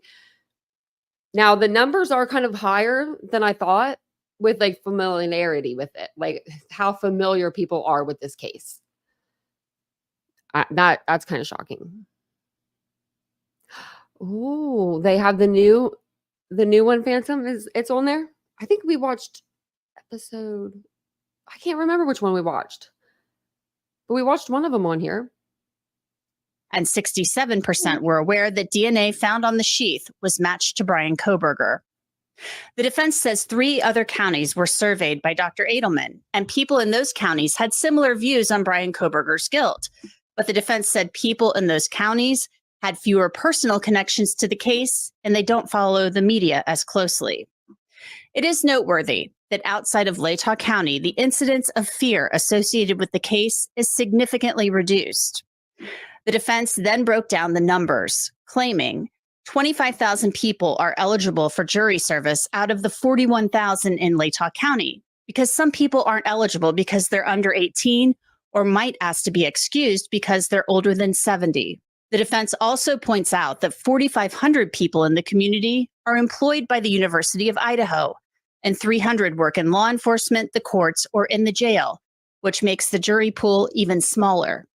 Speaker 1: now the numbers are kind of higher than I thought with like familiarity with it, like how familiar people are with this case. That's kind of shocking. Oh, they have the new one, Phantom. It's on there? I think we watched episode. I can't remember which one we watched, but we watched one of them on here.
Speaker 3: And 67% were aware that DNA found on the sheath was matched to Bryan Kohberger. The defense says 3 other counties were surveyed by Dr. Edelman, and people in those counties had similar views on Bryan Kohberger's guilt. But the defense said people in those counties had fewer personal connections to the case, and they don't follow the media as closely. It is noteworthy that outside of Latah County, the incidence of fear associated with the case is significantly reduced. The defense then broke down the numbers, claiming 25,000 people are eligible for jury service out of the 41,000 in Latah County, because some people aren't eligible because they're under 18 or might ask to be excused because they're older than 70. The defense also points out that 4,500 people in the community are employed by the University of Idaho, and 300 work in law enforcement, the courts, or in the jail, which makes the jury pool even smaller.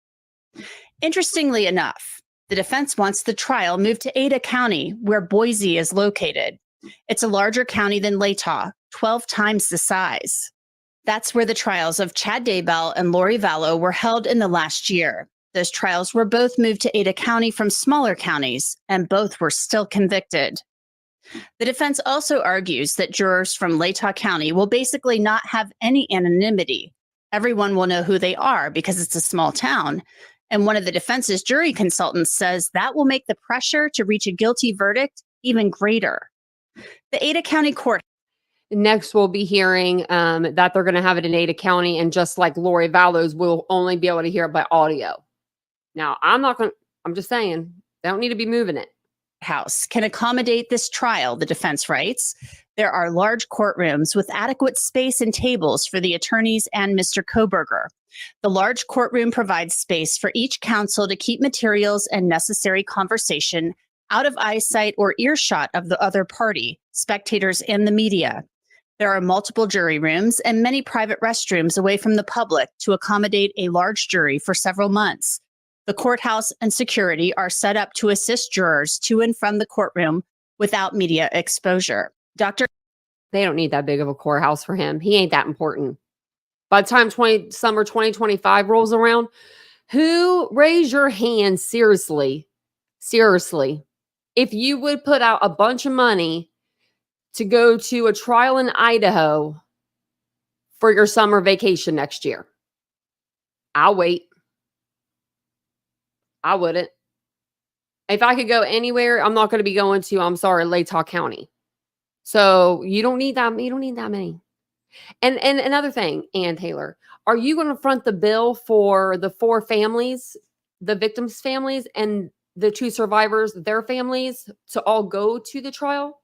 Speaker 3: Interestingly enough, the defense wants the trial moved to Ada County, where Boise is located. It's a larger county than Latah, 12 times the size. That's where the trials of Chad Daybell and Lori Vallow were held in the last year. Those trials were both moved to Ada County from smaller counties, and both were still convicted. The defense also argues that jurors from Latah County will basically not have any anonymity. Everyone will know who they are because it's a small town. And one of the defense's jury consultants says that will make the pressure to reach a guilty verdict even greater. The Ada County Court.
Speaker 1: Next, we'll be hearing that they're going to have it in Ada County, and just like Lori Vallow's, we'll only be able to hear it by audio. Now, I'm just saying, they don't need to be moving it.
Speaker 3: House can accommodate this trial, the defense writes. There are large courtrooms with adequate space and tables for the attorneys and Mr. Kohberger. The large courtroom provides space for each counsel to keep materials and necessary conversation out of eyesight or earshot of the other party, spectators, and the media. There are multiple jury rooms and many private restrooms away from the public to accommodate a large jury for several months. The courthouse and security are set up to assist jurors to and from the courtroom without media exposure.
Speaker 1: They don't need that big of a courthouse for him. He ain't that important. By the time summer 2025 rolls around, raise your hand seriously, if you would put out a bunch of money to go to a trial in Idaho for your summer vacation next year. I'll wait. I wouldn't. If I could go anywhere, I'm not going to be going to, I'm sorry, Latah County. So you don't need that. You don't need that many. And another thing, Ann Taylor, are you going to front the bill for the 4 families, the victims' families, and the two survivors, their families, to all go to the trial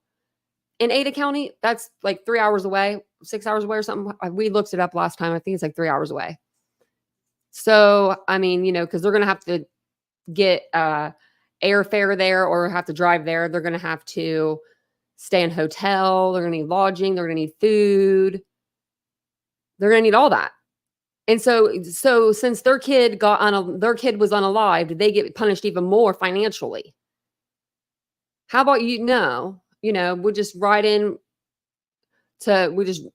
Speaker 1: in Ada County. That's like 3 hours away, 6 hours away or something. We looked it up last time. I think it's like 3 hours away. So, I mean, because they're going to have to get airfare there or have to drive there. They're going to have to stay in hotel. They're going to need lodging. They're going to need food. They're going to need all that. And so since their kid was unalived, they get punished even more financially. How about we just we just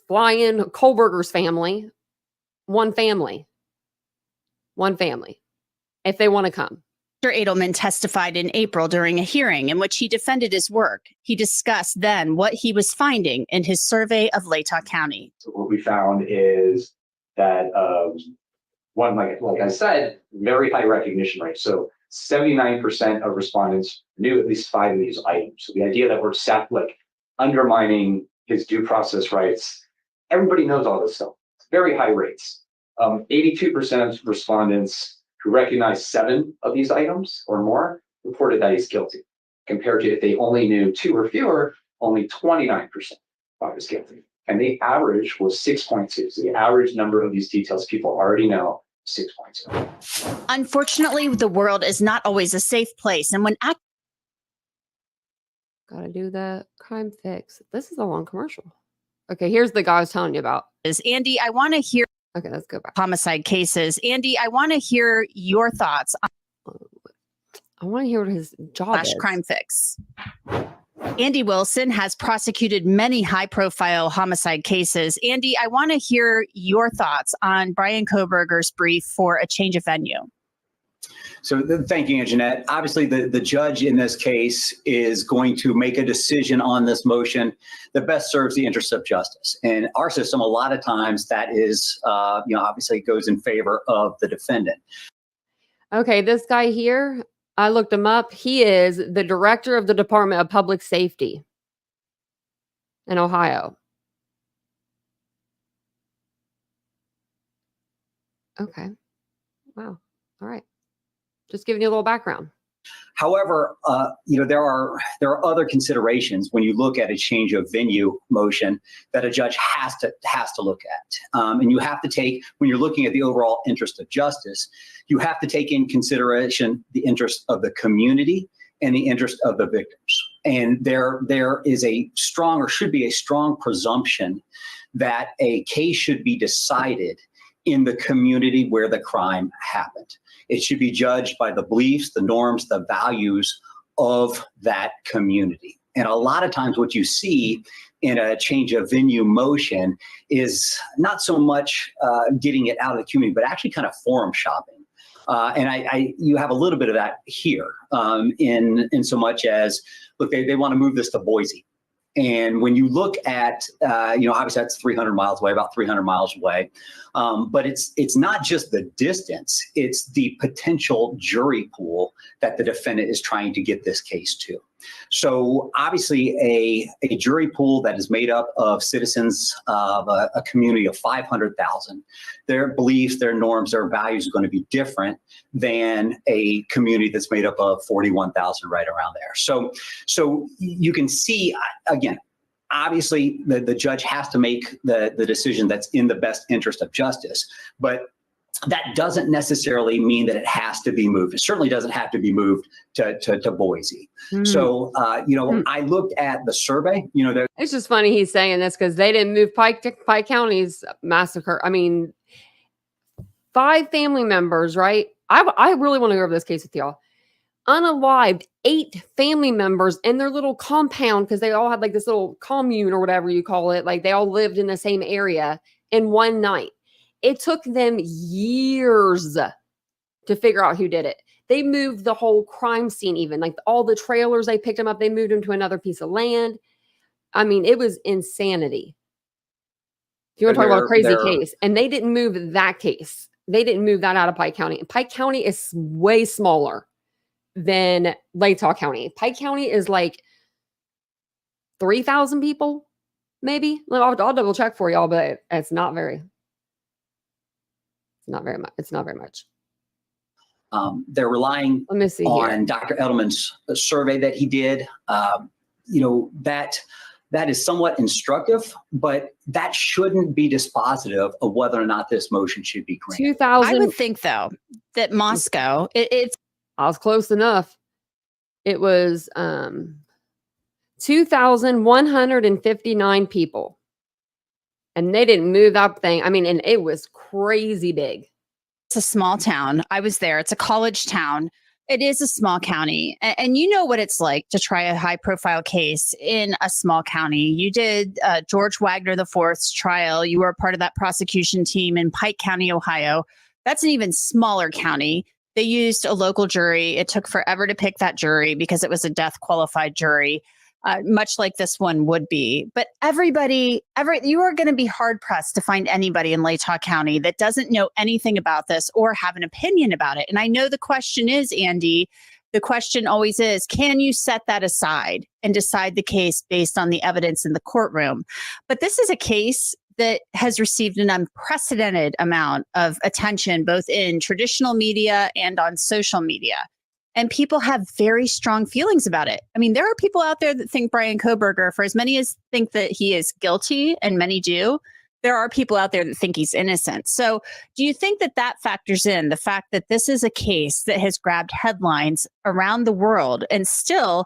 Speaker 1: fly in Kohberger's family, one family, if they want to come.
Speaker 3: Dr. Edelman testified in April during a hearing in which he defended his work. He discussed then what he was finding in his survey of Latah County.
Speaker 5: So what we found is that one, like I said, very high recognition rate. So 79% of respondents knew at least 5 of these items. So the idea that we're undermining his due process rights, everybody knows all this stuff. It's very high rates. 82% of respondents who recognized 7 of these items or more reported that he's guilty, compared to if they only knew 2 or fewer, only 29% thought he was guilty. And the average was 6.2. So the average number of these details people already know, 6.2.
Speaker 3: Unfortunately, the world is not always a safe place. And when
Speaker 1: Gotta do the crime fix. This is a long commercial. Okay, here's the guy I was telling you about.
Speaker 3: Andy, I want to hear
Speaker 1: Okay, let's go back.
Speaker 3: homicide cases. Andy, I want to hear your thoughts on
Speaker 1: I want to hear what his job is.
Speaker 3: Crime Fix. Andy Wilson has prosecuted many high-profile homicide cases. Andy, I want to hear your thoughts on Bryan Kohberger's brief for a change of venue.
Speaker 6: So thank you, Anjanette. Obviously, the judge in this case is going to make a decision on this motion that best serves the interests of justice. And our system, a lot of times, that is, obviously goes in favor of the defendant.
Speaker 1: Okay, this guy here, I looked him up. He is the director of the Department of Public Safety in Ohio. Okay. Wow. All right. Just giving you a little background.
Speaker 6: However, there are other considerations when you look at a change of venue motion that a judge has to look at, and you have to take, when you're looking at the overall interest of justice, you have to take in consideration the interest of the community and the interest of the victims. And there is a strong, or should be a strong, presumption that a case should be decided in the community where the crime happened. It should be judged by the beliefs, the norms, the values of that community. And a lot of times what you see in a change of venue motion is not so much getting it out of the community, but actually kind of forum shopping. And you have a little bit of that here in so much as, look, they want to move this to Boise. And when you look at, obviously that's 300 miles away, about 300 miles away. But it's not just the distance, it's the potential jury pool that the defendant is trying to get this case to. So obviously a jury pool that is made up of citizens of a community of 500,000, their beliefs, their norms, their values are going to be different than a community that's made up of 41,000 right around there. So you can see, again, obviously the judge has to make the decision that's in the best interest of justice, but that doesn't necessarily mean that it has to be moved. It certainly doesn't have to be moved to Boise. So, I looked at the survey,
Speaker 1: It's just funny he's saying this because they didn't move Pike County's massacre. I mean, 5 family members, right? I really want to go over this case with y'all. Unalived 8 family members in their little compound, because they all had like this little commune or whatever you call it. Like they all lived in the same area in one night. It took them years to figure out who did it. They moved the whole crime scene, even like all the trailers, they picked them up. They moved them to another piece of land. I mean, it was insanity. If you want to talk about a crazy case, and they didn't move that case. They didn't move that out of Pike County. And Pike County is way smaller than Latah County. Pike County is like 3,000 people, maybe. I'll double check for y'all, but it's not very much.
Speaker 6: They're relying
Speaker 1: Let me see
Speaker 6: on
Speaker 1: here.
Speaker 6: Dr. Edelman's survey that he did. That is somewhat instructive, but that shouldn't be dispositive of whether or not this motion should be granted.
Speaker 1: 2,000.
Speaker 3: I would think, though, that Moscow, it's
Speaker 1: I was close enough. It was 2,159 people. And they didn't move that thing. I mean, and it was crazy big.
Speaker 3: a small town. I was there. It's a college town. It is a small county. And you know what it's like to try a high profile case in a small county. You did George Wagner IV's trial. You were a part of that prosecution team in Pike County, Ohio. That's an even smaller county. They used a local jury. It took forever to pick that jury because it was a death qualified jury, much like this one would be. But you are going to be hard pressed to find anybody in Latah County that doesn't know anything about this or have an opinion about it. And I know the question is, Andy, the question always is, can you set that aside and decide the case based on the evidence in the courtroom? But this is a case that has received an unprecedented amount of attention, both in traditional media and on social media. And people have very strong feelings about it. I mean, there are people out there that think Bryan Kohberger, for as many as think that he is guilty, and many do, there are people out there that think he's innocent. So do you think that that factors in the fact that this is a case that has grabbed headlines around the world, and still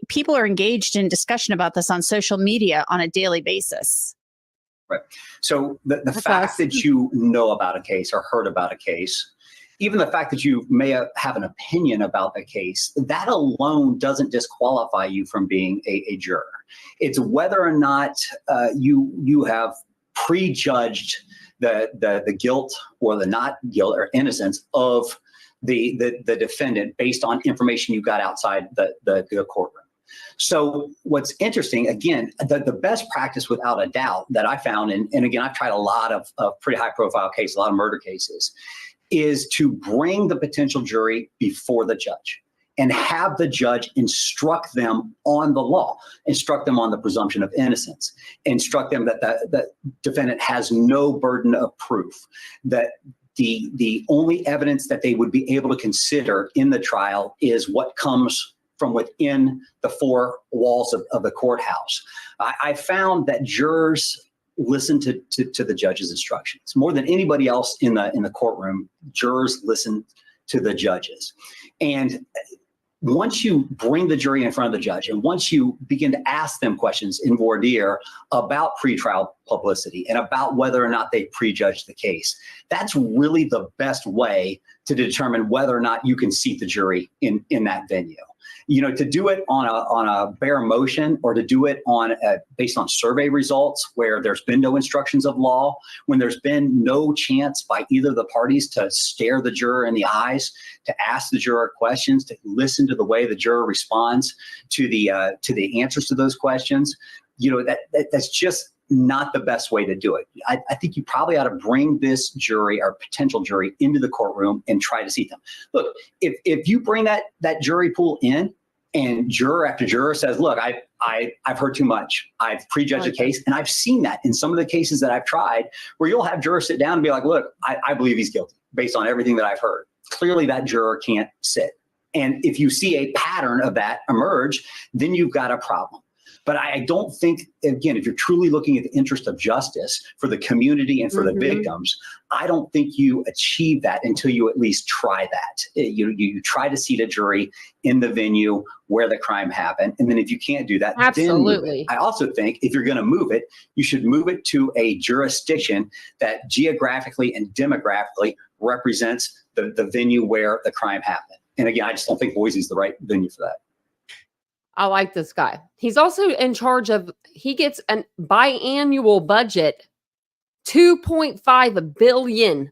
Speaker 3: people are engaged in discussion about this on social media on a daily basis?
Speaker 6: Right. So the fact that you know about a case or heard about a case, even the fact that you may have an opinion about the case, that alone doesn't disqualify you from being a juror. It's whether or not you have prejudged the guilt or the not guilt or innocence of the defendant based on information you got outside the courtroom. So what's interesting, again, the best practice without a doubt that I found, and again, I've tried a lot of pretty high profile cases, a lot of murder cases, is to bring the potential jury before the judge and have the judge instruct them on the law, instruct them on the presumption of innocence, instruct them that the defendant has no burden of proof, that the only evidence that they would be able to consider in the trial is what comes from within the four walls of the courthouse. I found that jurors listen to the judge's instructions more than anybody else in the courtroom. Jurors listen to the judges, and once you bring the jury in front of the judge, and once you begin to ask them questions in voir dire about pretrial publicity and about whether or not they prejudged the case, that's really the best way to determine whether or not you can seat the jury in that venue. You know, to do it on a bare motion, or to do it based on survey results where there's been no instructions of law, when there's been no chance by either of the parties to stare the juror in the eyes, to ask the juror questions, to listen to the way the juror responds to the answers to those questions, you know, that's just not the best way to do it. I think you probably ought to bring this jury or potential jury into the courtroom and try to seat them. Look, if you bring that jury pool in, and juror after juror says, look, I've heard too much, I've prejudged a case, and I've seen that in some of the cases that I've tried, where you'll have jurors sit down and be like, look, I believe he's guilty based on everything that I've heard. Clearly that juror can't sit. And if you see a pattern of that emerge, then you've got a problem. But I don't think, again, if you're truly looking at the interest of justice for the community and for the victims, I don't think you achieve that until you at least try that. You try to seat a jury in the venue where the crime happened. And then if you can't do that,
Speaker 1: absolutely.
Speaker 6: Then I also think if you're going to move it, you should move it to a jurisdiction that geographically and demographically represents the venue where the crime happened. And again, I just don't think Boise is the right venue for that.
Speaker 1: I like this guy. He's also in charge of, he gets a biannual budget, $2.5 billion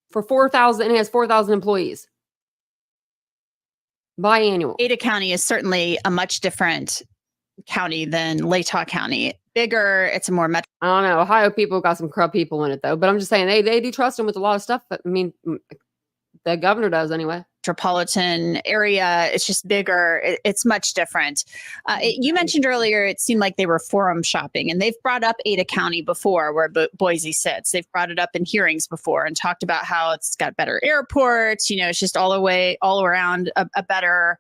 Speaker 1: for 4,000, and he has 4,000 employees. Biannual.
Speaker 3: Ada County is certainly a much different county than Latah County. Bigger, it's a more metro.
Speaker 1: I don't know. Ohio people got some corrupt people in it though, but I'm just saying they do trust him with a lot of stuff. But I mean, the governor does anyway.
Speaker 3: metropolitan area. It's just bigger. It's much different. You mentioned earlier, it seemed like they were forum shopping, and they've brought up Ada County before, where Boise sits. They've brought it up in hearings before and talked about how it's got better airports. It's just all around a better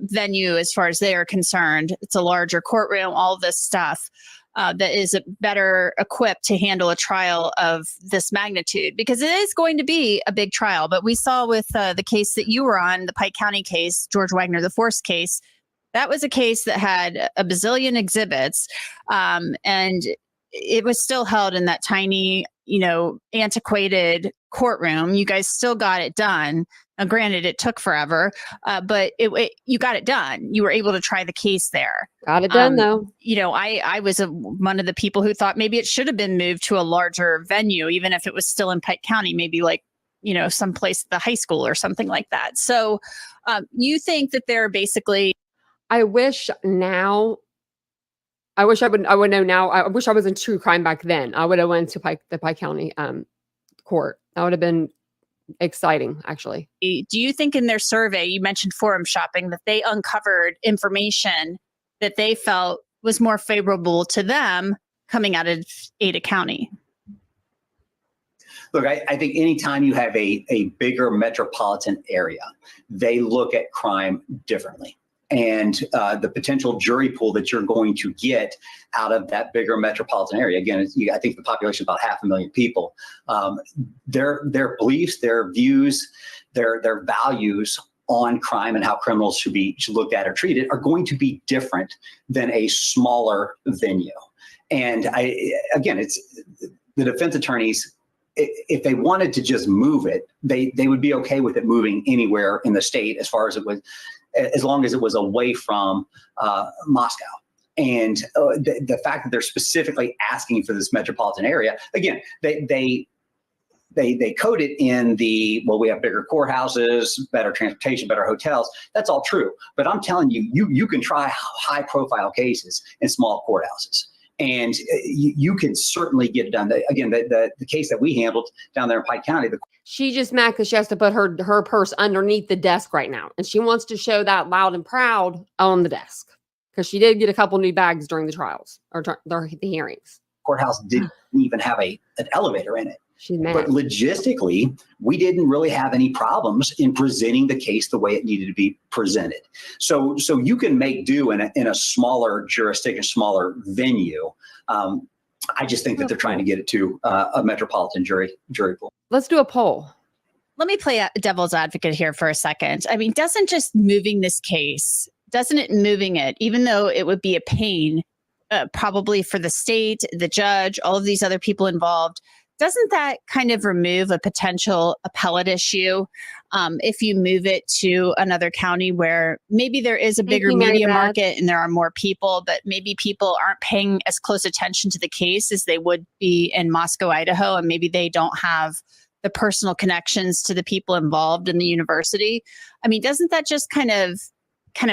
Speaker 3: venue as far as they are concerned. It's a larger courtroom, all this stuff. That is better equipped to handle a trial of this magnitude, because it is going to be a big trial. But we saw with the case that you were on, the Pike County case, George Wagner, the Force case, that was a case that had a bazillion exhibits, and it was still held in that tiny, antiquated courtroom. You guys still got it done. Granted, it took forever, but you got it done. You were able to try the case there.
Speaker 1: Got it done, though.
Speaker 3: I was one of the people who thought maybe it should have been moved to a larger venue, even if it was still in Pike County, maybe like, someplace at the high school or something like that. So you think that they're basically...
Speaker 1: I wish I would know now. I wish I was in true crime back then. I would have went to the Pike County court. That would have been exciting, actually.
Speaker 3: Do you think in their survey, you mentioned forum shopping, that they uncovered information that they felt was more favorable to them coming out of Ada County?
Speaker 6: Look, I think anytime you have a bigger metropolitan area, they look at crime differently. And the potential jury pool that you're going to get out of that bigger metropolitan area, again, I think the population is about 500,000 people. Their beliefs, their views, their values on crime and how criminals should looked at or treated are going to be different than a smaller venue. And it's the defense attorneys. If they wanted to just move it, they would be okay with it moving anywhere in the state, as long as it was away from Moscow. And the fact that they're specifically asking for this metropolitan area, again, they code it in we have bigger courthouses, better transportation, better hotels. That's all true. But I'm telling you, you can try high profile cases in small courthouses. And you can certainly get it done. Again, the case that we handled down there in Pike County,
Speaker 1: She just mad because she has to put her purse underneath the desk right now. And she wants to show that loud and proud on the desk, because she did get a couple new bags during the trials or the hearings.
Speaker 6: Courthouse didn't even have an elevator in it.
Speaker 1: She's mad.
Speaker 6: But logistically, we didn't really have any problems in presenting the case the way it needed to be presented. So you can make do in a smaller jurisdiction, smaller venue. I just think that they're trying to get it to a metropolitan jury pool.
Speaker 1: Let's do a poll.
Speaker 3: Let me play devil's advocate here for a second. I mean, doesn't moving it, even though it would be a pain, probably for the state, the judge, all of these other people involved, doesn't that kind of remove a potential appellate issue if you move it to another county where maybe there is a bigger media market and there are more people, but maybe people aren't paying as close attention to the case as they would be in Moscow, Idaho, and maybe they don't have the personal connections to the people involved in the university? I mean, doesn't that just kind of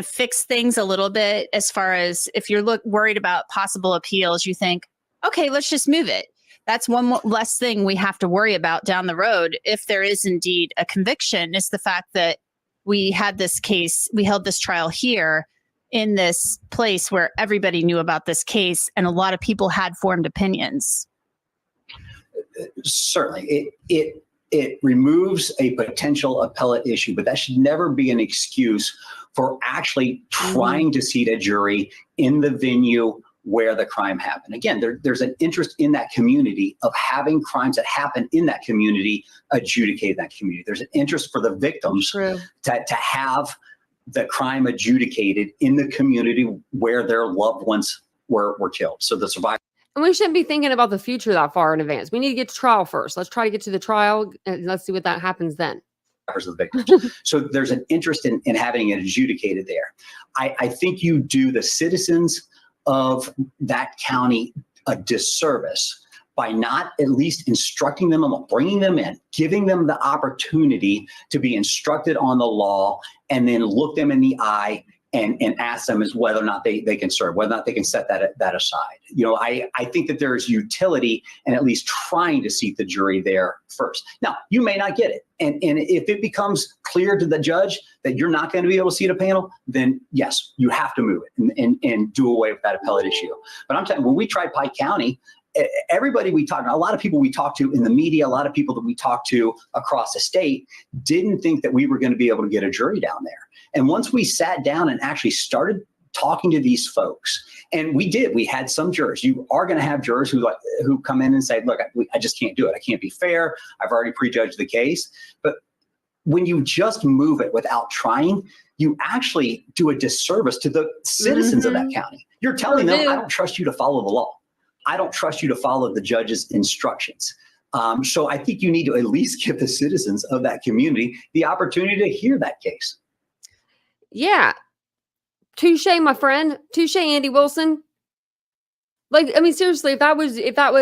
Speaker 3: fix things a little bit, as far as if you're worried about possible appeals, you think, okay, let's just move it. That's one less thing we have to worry about down the road. If there is indeed a conviction, is the fact that we had this case, we held this trial here in this place where everybody knew about this case and a lot of people had formed opinions.
Speaker 6: Certainly, it removes a potential appellate issue, but that should never be an excuse for actually trying to seat a jury in the venue where the crime happened. Again, there's an interest in that community of having crimes that happen in that community adjudicated in that community. There's an interest for the victims to have the crime adjudicated in the community where their loved ones were killed. So the survivor.
Speaker 1: And we shouldn't be thinking about the future that far in advance. We need to get to trial first. Let's try to get to the trial and let's see what that happens then.
Speaker 6: Of the victims. So there's an interest in having it adjudicated there. I think you do the citizens of that county a disservice by not at least instructing them, bringing them in, giving them the opportunity to be instructed on the law, and then look them in the eye and ask them is whether or not they can serve, whether or not they can set that aside. I think that there is utility in at least trying to seat the jury there first. Now, you may not get it. And if it becomes clear to the judge that you're not going to be able to seat a panel, then yes, you have to move it and do away with that appellate issue. But I'm telling you, when we tried Pike County, everybody we talked to, a lot of people we talked to in the media, a lot of people that we talked to across the state didn't think that we were going to be able to get a jury down there. And once we sat down and actually started talking to these folks, and we had some jurors. You are going to have jurors who come in and say, look, I just can't do it. I can't be fair. I've already prejudged the case. But when you just move it without trying, you actually do a disservice to the citizens of that county. You're telling them, I don't trust you to follow the law. I don't trust you to follow the judge's instructions. So I think you need to at least give the citizens of that community the opportunity to hear that case.
Speaker 1: Yeah. Touche, my friend. Touche, Andy Wilson. Like, I mean, seriously, if that was, if that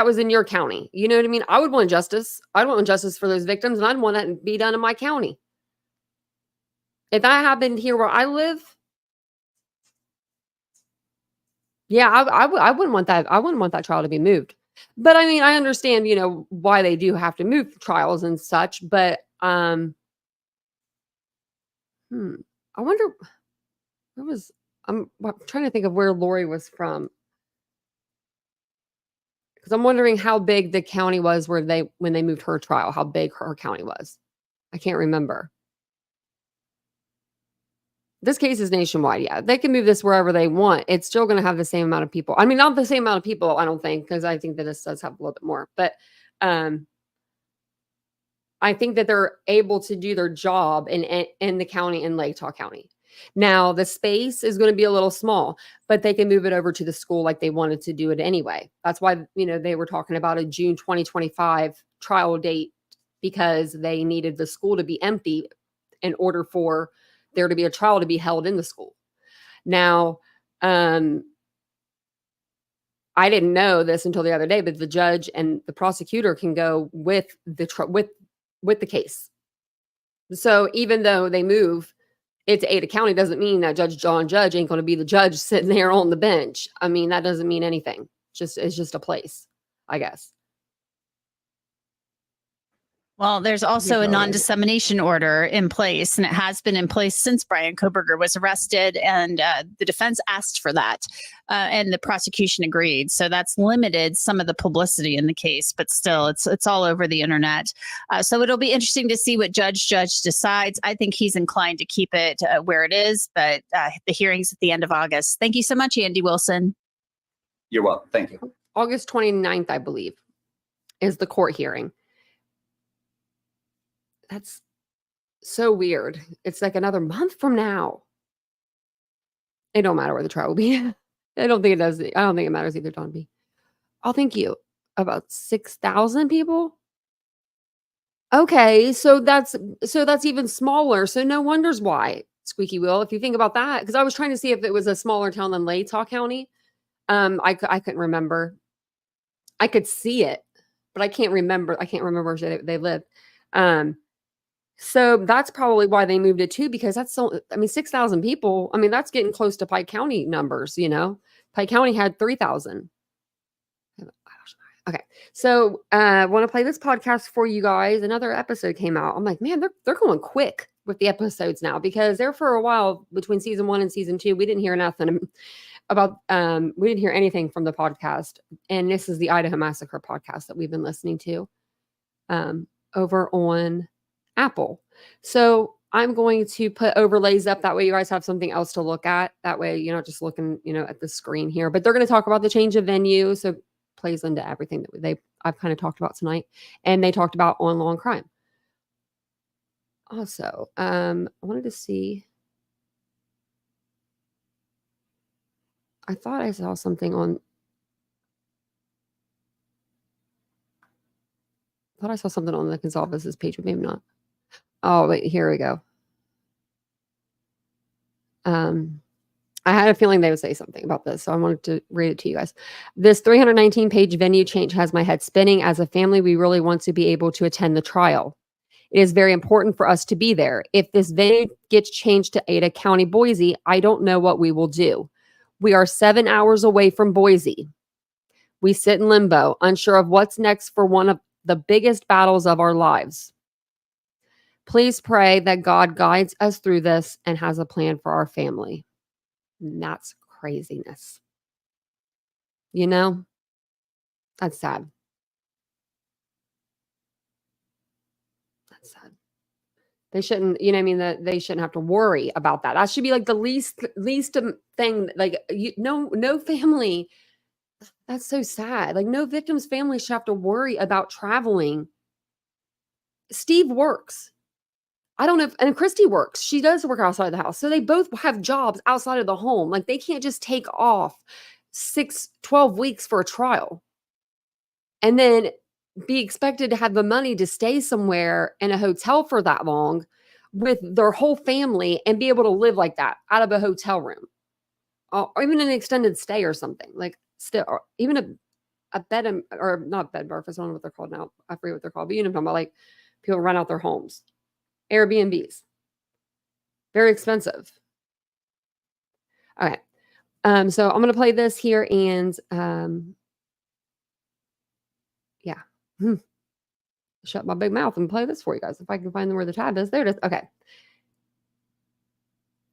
Speaker 1: was in your county, you know what I mean? I would want justice. I'd want justice for those victims, and I'd want that to be done in my county. If that happened here where I live, yeah, I wouldn't want that. I wouldn't want that trial to be moved. But I mean, I understand, why they do have to move trials and such, but I wonder I'm trying to think of where Lori was from. Because I'm wondering how big the county was when they moved her trial, how big her county was. I can't remember. This case is nationwide. Yeah, they can move this wherever they want. It's still going to have the same amount of people. I mean, not the same amount of people, I don't think, because I think that this does have a little bit more. But I think that they're able to do their job in the county, in Latah County. Now, the space is going to be a little small, but they can move it over to the school like they wanted to do it anyway. That's why, they were talking about a June 2025 trial date, because they needed the school to be empty in order for there to be a trial to be held in the school. Now, I didn't know this until the other day, but the judge and the prosecutor can go with the case. So even though they move it to Ada County, doesn't mean that Judge John Judge ain't going to be the judge sitting there on the bench. I mean, that doesn't mean anything. It's just a place, I guess.
Speaker 3: Well, there's also a non-dissemination order in place, and it has been in place since Bryan Kohberger was arrested, and the defense asked for that, and the prosecution agreed. So that's limited some of the publicity in the case, but still, it's all over the internet. So it'll be interesting to see what Judge decides. I think he's inclined to keep it where it is, but the hearing's at the end of August. Thank you so much, Andy Wilson.
Speaker 6: You're welcome. Thank you.
Speaker 1: August 29th, I believe, is the court hearing. That's so weird. It's like another month from now. It don't matter where the trial will be. I don't think it does. I don't think it matters either, Don B. Oh, thank you. About 6,000 people. Okay, so that's even smaller. So no wonders why, Squeaky Wheel, if you think about that. Because I was trying to see if it was a smaller town than Latah County. I couldn't remember. I could see it, but I can't remember. I can't remember where they lived. So that's probably why they moved it too, because that's 6,000 people. I mean, that's getting close to Pike County numbers, Pike County had 3,000. Okay. So, I want to play this podcast for you guys. Another episode came out. I'm like, man, they're going quick with the episodes now, because there for a while between season 1 and season 2, we didn't hear nothing about, we didn't hear anything from the podcast. And this is the Idaho Massacre podcast that we've been listening to, over on Apple. So I'm going to put overlays up. That way you guys have something else to look at. That way you're not just looking, at the screen here. But they're going to talk about the change of venue. So plays into everything that I've kind of talked about tonight. And they talked about on law and crime. Also, I wanted to see. I thought I saw something on. I thought I saw something on the Gonzalez's page, but maybe not. Oh, wait, here we go. I had a feeling they would say something about this, so I wanted to read it to you guys. This 319-page venue change has my head spinning. As a family, we really want to be able to attend the trial. It is very important for us to be there. If this venue gets changed to Ada County, Boise, I don't know what we will do. We are 7 hours away from Boise. We sit in limbo, unsure of what's next for one of the biggest battles of our lives. Please pray that God guides us through this and has a plan for our family. And that's craziness. You know, that's sad. That's sad. They shouldn't, you know what I mean? That they shouldn't have to worry about that. That should be like the least thing. Like, no family. That's so sad. Like, no victim's family should have to worry about traveling. Steve works. I don't know if, and Christy works. She does work outside the house. So they both have jobs outside of the home. Like, they can't just take off 12 weeks for a trial and then be expected to have the money to stay somewhere in a hotel for that long with their whole family and be able to live like that out of a hotel room, or even an extended stay or something. Like, still, or even a bed or not bed breakfast. I don't know what they're called now. I forget what they're called. But you know what I'm talking about, like people rent out their homes, Airbnbs. Very expensive. Okay. So I'm going to play this here and yeah. Shut my big mouth and play this for you guys. If I can find where the tab is. There it is. Okay.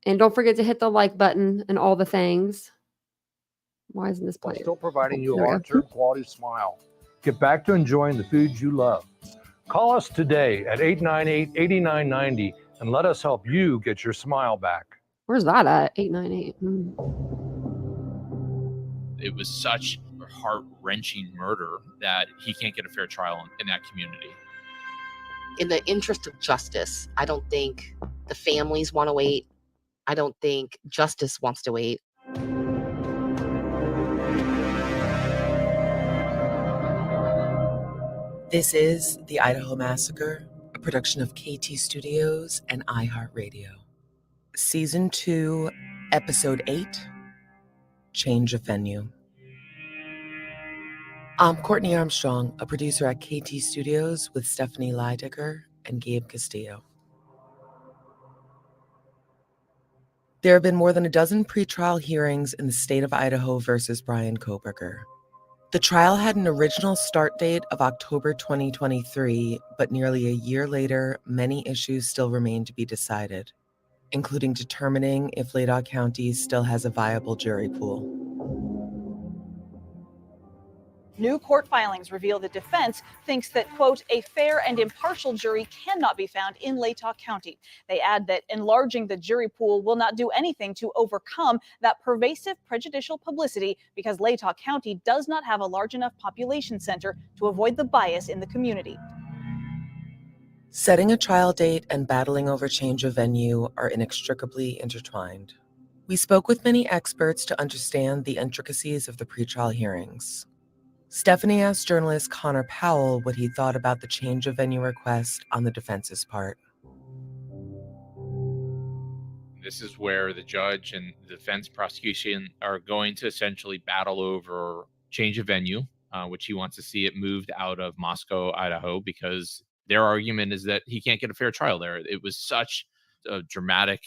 Speaker 1: And don't forget to hit the like button and all the things. Why isn't this
Speaker 7: While
Speaker 1: playing?
Speaker 7: still providing you a
Speaker 1: There we go.
Speaker 7: long-term quality smile. Get back to enjoying the foods you love. Call us today at 898-8990 and let us help you get your smile back.
Speaker 1: Where's that at? 898.
Speaker 8: It was such a heart-wrenching murder that he can't get a fair trial in that community.
Speaker 9: In the interest of justice, I don't think the families want to wait. I don't think justice wants to wait.
Speaker 10: This is The Idaho Massacre, a production of KT Studios and iHeartRadio. Season 2, Episode 8, Change of Venue. I'm Courtney Armstrong, a producer at KT Studios with Stephanie Leidecker and Gabe Castillo. There have been more than a dozen pretrial hearings in the state of Idaho versus Bryan Kohberger. The trial had an original start date of October 2023, but nearly a year later, many issues still remain to be decided, including determining if Latah County still has a viable jury pool.
Speaker 11: New court filings reveal the defense thinks that, quote, a fair and impartial jury cannot be found in Latah County. They add that enlarging the jury pool will not do anything to overcome that pervasive prejudicial publicity because Latah County does not have a large enough population center to avoid the bias in the community.
Speaker 10: Setting a trial date and battling over change of venue are inextricably intertwined. We spoke with many experts to understand the intricacies of the pretrial hearings. Stephanie asked journalist Connor Powell what he thought about the change of venue request on the defense's part.
Speaker 8: This is where the judge and the defense prosecution are going to essentially battle over change of venue, which he wants to see it moved out of Moscow, Idaho, because their argument is that he can't get a fair trial there. It was such a dramatic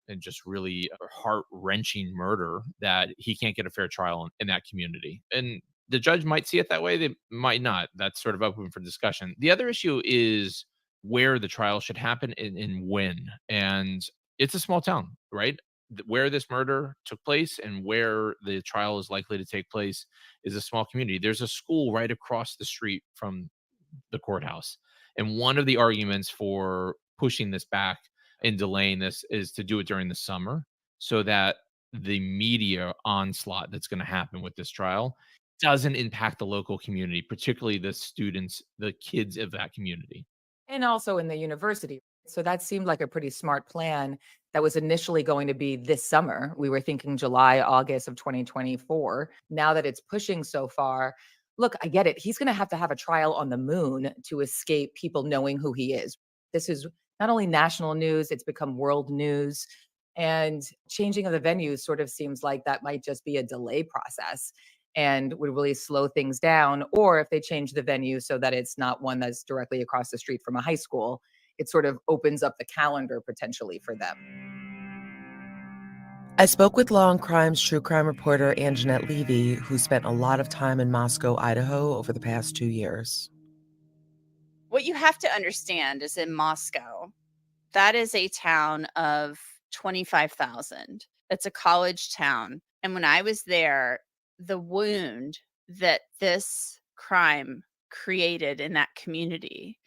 Speaker 8: and just really heart-wrenching murder that he can't get a fair trial in that community. And the judge might see it that way. They might not. That's sort of open for discussion. The other issue is where the trial should happen and when. And it's a small town, right? Where this murder took place and where the trial is likely to take place is a small community. There's a school right across the street from the courthouse. And one of the arguments for pushing this back and delaying this is to do it during the summer so that the media onslaught that's going to happen with this trial doesn't impact the local community, particularly the students, the kids of that community.
Speaker 12: And also in the university. So that seemed like a pretty smart plan that was initially going to be this summer. We were thinking July, August of 2024. Now that it's pushing so far, look, I get it. He's going to have a trial on the moon to escape people knowing who he is. This is not only national news, it's become world news. And changing of the venue sort of seems like that might just be a delay process and would really slow things down. Or if they change the venue so that it's not one that's directly across the street from a high school, it sort of opens up the calendar potentially for them.
Speaker 10: I spoke with Law and Crime's true crime reporter Anjanette Levy, who spent a lot of time in Moscow, Idaho over the past 2 years.
Speaker 3: What you have to understand is in Moscow, that is a town of 25,000. It's a college town. And when I was there, the wound that this crime created in that community,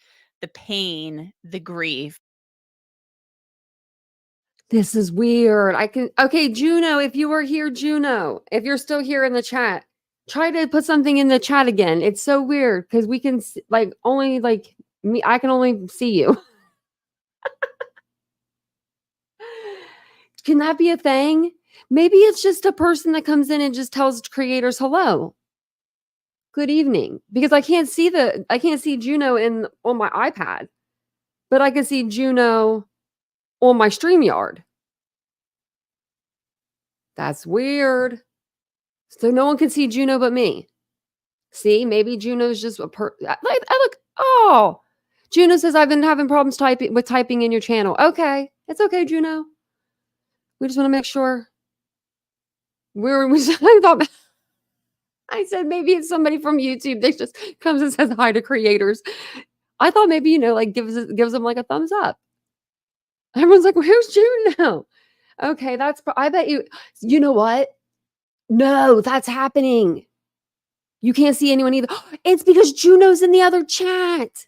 Speaker 3: the pain, the grief.
Speaker 1: This is weird. Okay, Juno, if you were here, Juno, if you're still here in the chat, try to put something in the chat again. It's so weird because we can only me, I can only see you. Can that be a thing? Maybe it's just a person that comes in and just tells creators hello. Good evening. Because I can't see Juno on my iPad, but I can see Juno on my StreamYard. That's weird. So no one can see Juno but me. See, maybe Juno's just I look. Oh, Juno says I've been having problems typing in your channel. Okay, it's okay, Juno. We just want to make sure. I said maybe it's somebody from YouTube that just comes and says hi to creators. I thought maybe gives them like a thumbs up. Everyone's like, well, who's Juno? Okay, I bet you. You know what? No, that's happening. You can't see anyone either. It's because Juno's in the other chat.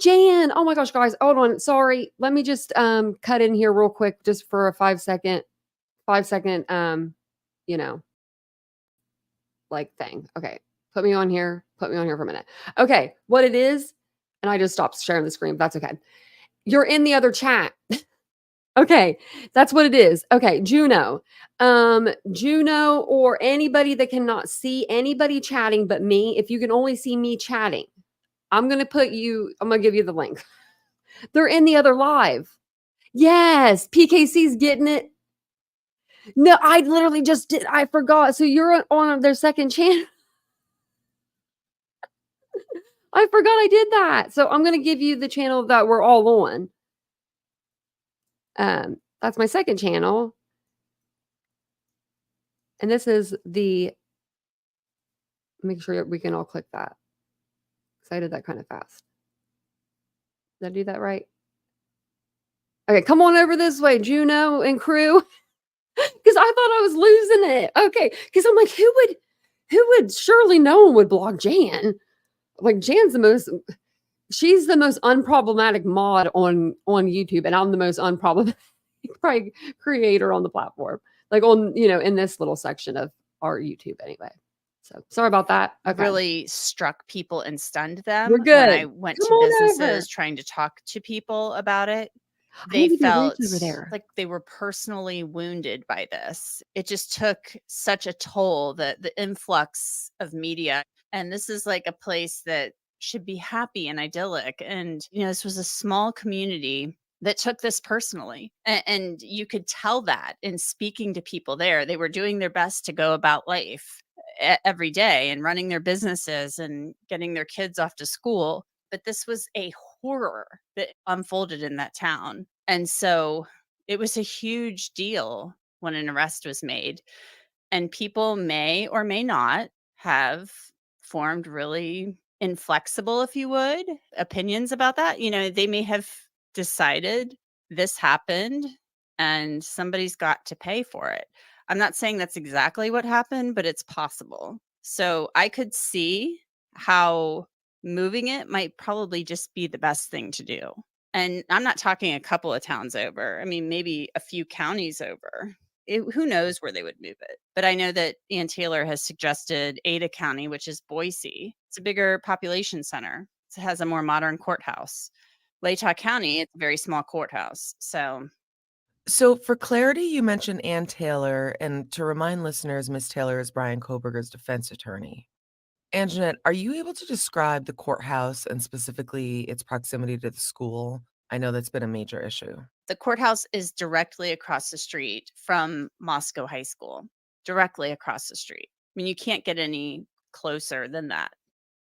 Speaker 1: Jan, oh my gosh, guys, hold on. Sorry. Let me just cut in here real quick just for a 5 second thing. Okay. Put me on here for a minute. Okay. What it is, and I just stopped sharing the screen. That's okay. You're in the other chat. Okay. That's what it is. Okay. Juno, or anybody that cannot see anybody chatting but me. If you can only see me chatting, I'm going to give you the link. They're in the other live. Yes. PKC's getting it. No, I literally just did. I forgot. So you're on their second channel. I forgot I did that. So I'm going to give you the channel that we're all on. That's my second channel. And this is make sure we can all click that. Because I did that kind of fast. Did I do that right? Okay, come on over this way, Juno and crew. Because I thought I was losing it. Okay, because I'm like, who would surely no one would block Jan. Like Jan's she's the most unproblematic mod on YouTube, and I'm the most unproblematic probably creator on the platform. Like in this little section of our YouTube anyway. So sorry about that. Okay.
Speaker 3: Really struck people and stunned them.
Speaker 1: We're good.
Speaker 3: When I went to businesses trying to talk to people about it. They felt like they were personally wounded by this. It just took such a toll, the influx of media. And this is like a place that should be happy and idyllic. And, this was a small community that took this personally. And you could tell that in speaking to people there. They were doing their best to go about life every day and running their businesses and getting their kids off to school. But this was a horror that unfolded in that town. And so it was a huge deal when an arrest was made. And people may or may not have formed really inflexible, if you would, opinions about that. They may have decided this happened and somebody's got to pay for it. I'm not saying that's exactly what happened, but it's possible. So I could see how moving it might probably just be the best thing to do. And I'm not talking a couple of towns over. I mean, maybe a few counties over. Who knows where they would move it? But I know that Ann Taylor has suggested Latah County, which is Boise. It's a bigger population center. It has a more modern courthouse. Latah County, it's a very small courthouse.
Speaker 10: So for clarity, you mentioned Ann Taylor. And to remind listeners, Ms. Taylor is Bryan Kohberger's defense attorney. Anjanette, are you able to describe the courthouse and specifically its proximity to the school? I know that's been a major issue.
Speaker 3: The courthouse is directly across the street from Moscow High School, directly across the street. I mean, you can't get any closer than that.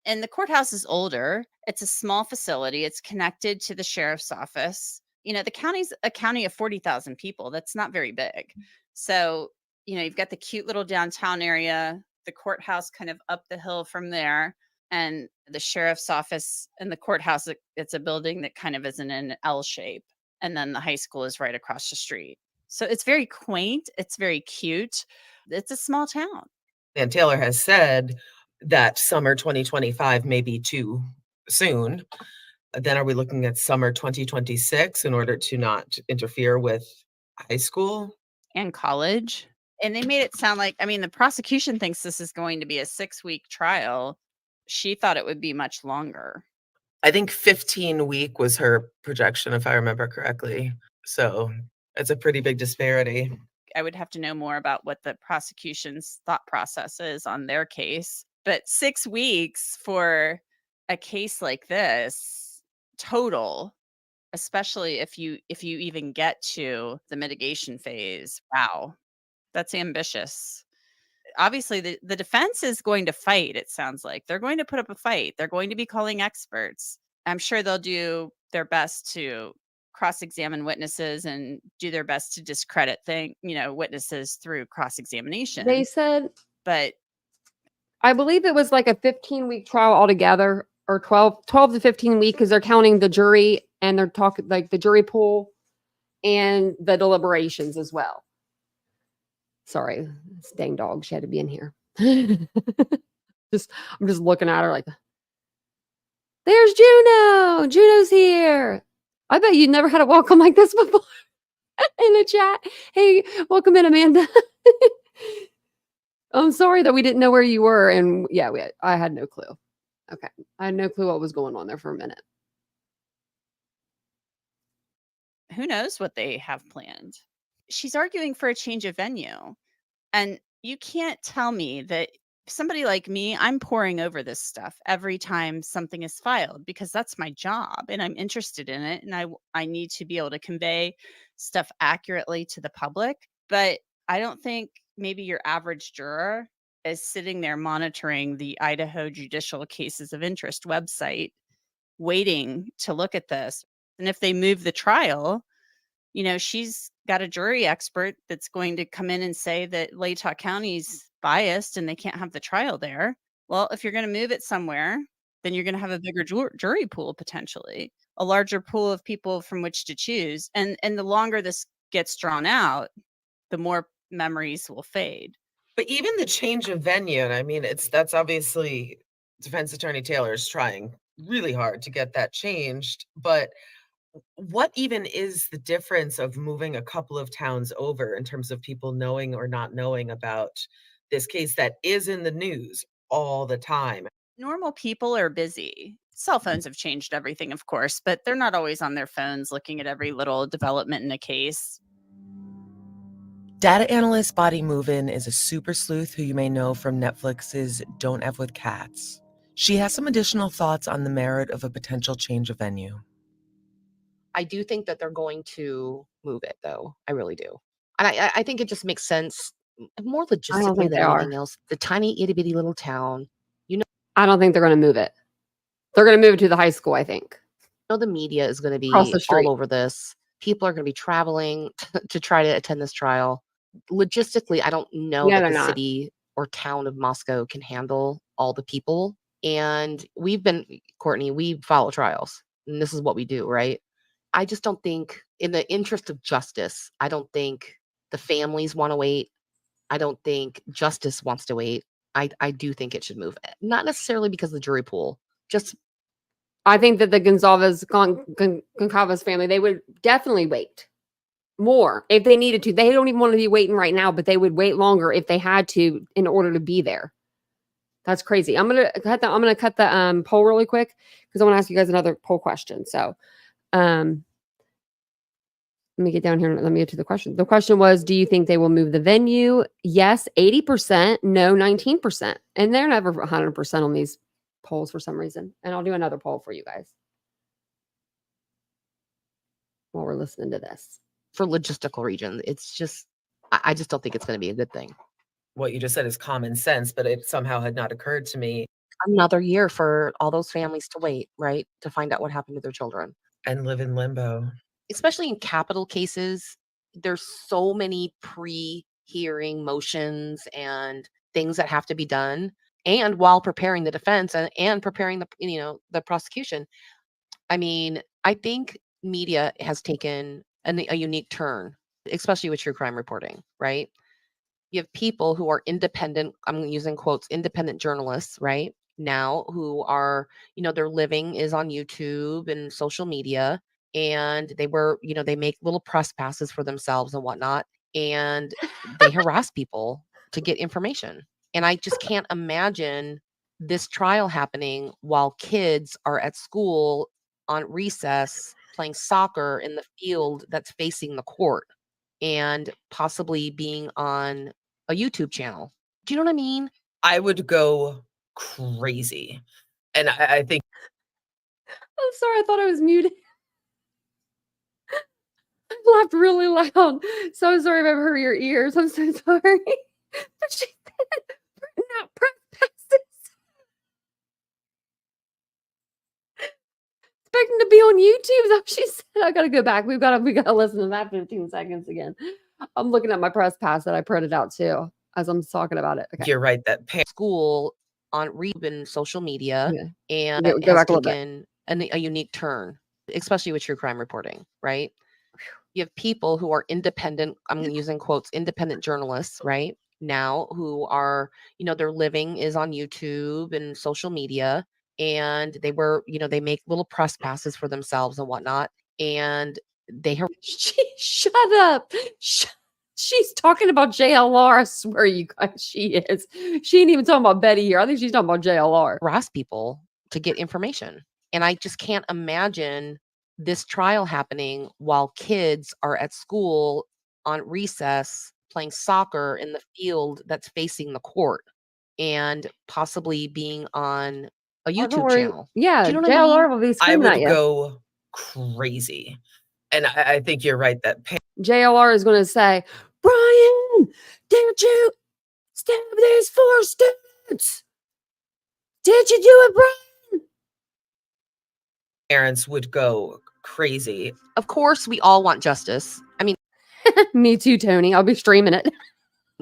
Speaker 3: And the courthouse is older. It's a small facility. It's connected to the sheriff's office. The county's a county of 40,000 people. That's not very big. So, you've got the cute little downtown area, the courthouse kind of up the hill from there, and the sheriff's office and the courthouse. It's a building that kind of is in an L shape. And then the high school is right across the street. So it's very quaint. It's very cute. It's a small town.
Speaker 10: And Taylor has said that summer 2025 may be too soon. Then are we looking at summer 2026 in order to not interfere with high school?
Speaker 3: And college. And they made it sound like, the prosecution thinks this is going to be a 6-week trial. She thought it would be much longer.
Speaker 10: I think 15-week was her projection, if I remember correctly. So it's a pretty big disparity.
Speaker 3: I would have to know more about what the prosecution's thought process is on their case. But 6 weeks for a case like this, total, especially if you even get to the mitigation phase. Wow, that's ambitious. Obviously, the defense is going to fight. It sounds like they're going to put up a fight. They're going to be calling experts. I'm sure they'll do their best to cross-examine witnesses and do their best to discredit witnesses through cross-examination.
Speaker 1: They said,
Speaker 3: but
Speaker 1: I believe it was like a 15-week trial altogether, or 12 to 15 week, because they're counting the jury and they're talking like the jury pool and the deliberations as well. Sorry, this dang dog. She had to be in here. I'm just looking at her like, there's Juno. Juno's here. I bet you never had a welcome like this before in the chat. Hey, welcome in, Amanda. I'm sorry that we didn't know where you were. And yeah, I had no clue. Okay. I had no clue what was going on there for a minute.
Speaker 3: Who knows what they have planned? She's arguing for a change of venue. And you can't tell me that somebody like me, I'm poring over this stuff every time something is filed because that's my job and I'm interested in it. And I need to be able to convey stuff accurately to the public. But I don't think maybe your average juror is sitting there monitoring the Idaho Judicial Cases of Interest website, waiting to look at this. And if they move the trial, she's got a jury expert that's going to come in and say that Latah County's biased and they can't have the trial there. Well, if you're going to move it somewhere, then you're going to have a bigger jury pool, potentially a larger pool of people from which to choose. And the longer this gets drawn out, the more memories will fade.
Speaker 10: But even the change of venue, and that's obviously Defense Attorney Taylor is trying really hard to get that changed. But what even is the difference of moving a couple of towns over in terms of people knowing or not knowing about this case that is in the news all the time?
Speaker 3: Normal people are busy. Cell phones have changed everything, of course, but they're not always on their phones looking at every little development in a case.
Speaker 10: Data analyst Body Movin is a super sleuth who you may know from Netflix's Don't F with Cats. She has some additional thoughts on the merit of a potential change of venue.
Speaker 9: I do think that they're going to move it, though. I really do. And I think it just makes sense more logistically than anything else. The tiny itty bitty little town,
Speaker 1: I don't think they're going to move it. They're going to move it to the high school, I think.
Speaker 9: The media is going to be
Speaker 1: Across the street.
Speaker 9: all over this. People are going to be traveling to try to attend this trial. Logistically, I don't know that the city or town of Moscow can handle all the people. And Courtney, we follow trials. And this is what we do, right? I just don't think, in the interest of justice, I don't think the families want to wait. I don't think justice wants to wait. I do think it should move. Not necessarily because of the jury pool. Just,
Speaker 1: I think that the Goncalves family, they would definitely wait more if they needed to. They don't even want to be waiting right now, but they would wait longer if they had to in order to be there. That's crazy. I'm gonna cut the poll really quick because I want to ask you guys another poll question. So let me get down here and let me get to the question. The question was, do you think they will move the venue? Yes, 80%, no, 19%. And they're never 100% on these polls for some reason. And I'll do another poll for you guys while we're listening to this.
Speaker 9: for logistical reasons. It's just, I just don't think it's going to be a good thing.
Speaker 10: What you just said is common sense, but it somehow had not occurred to me.
Speaker 9: another year for all those families to wait, right? To find out what happened to their children.
Speaker 10: And live in limbo.
Speaker 9: Especially in capital cases, there's so many pre-hearing motions and things that have to be done. And while preparing the defense and preparing the prosecution, I mean, I think media has taken a unique turn, especially with true crime reporting, right? You have people who are independent, I'm using quotes, independent journalists, right? Now who are, their living is on YouTube and social media. And they make little press passes for themselves and whatnot. And they harass people to get information. And I just can't imagine this trial happening while kids are at school on recess playing soccer in the field that's facing the court and possibly being on a YouTube channel. Do you know what I mean?
Speaker 10: I would go crazy. And I think
Speaker 1: I'm sorry, I thought I was muted. I laughed really loud. So sorry if I've hurt your ears. I'm so sorry. But she said, printing out press passes. Expecting to be on YouTube. That's what she said. I gotta go back. We gotta listen to that 15 seconds again. I'm looking at my press pass that I printed out too as I'm talking about it. Okay.
Speaker 10: you're right that
Speaker 9: School on and social media and
Speaker 1: Go
Speaker 9: it
Speaker 1: back
Speaker 9: has
Speaker 1: a little bit.
Speaker 9: taken a unique turn, especially with true crime reporting, right? You have people who are independent, I'm using quotes, independent journalists, right? Now who are, their living is on YouTube and social media. And they make little press passes for themselves and whatnot. And they
Speaker 1: Shut up. She's talking about JLR. I swear you guys, she is. She ain't even talking about Betty here. I think she's talking about JLR.
Speaker 9: harass people to get information. And I just can't imagine this trial happening while kids are at school on recess playing soccer in the field that's facing the court and possibly being on a YouTube channel.
Speaker 1: Yeah,
Speaker 9: Do you know what I
Speaker 1: JLR
Speaker 9: mean?
Speaker 1: will be
Speaker 10: I
Speaker 1: screaming
Speaker 10: would
Speaker 1: at you.
Speaker 10: go crazy. And I think you're right that
Speaker 1: JLR is going to say, Bryan, did you stab these 4 students? Did you do it, Bryan?
Speaker 10: parents would go crazy.
Speaker 9: Of course, we all want justice. I mean,
Speaker 1: Me too, Tony. I'll be streaming it.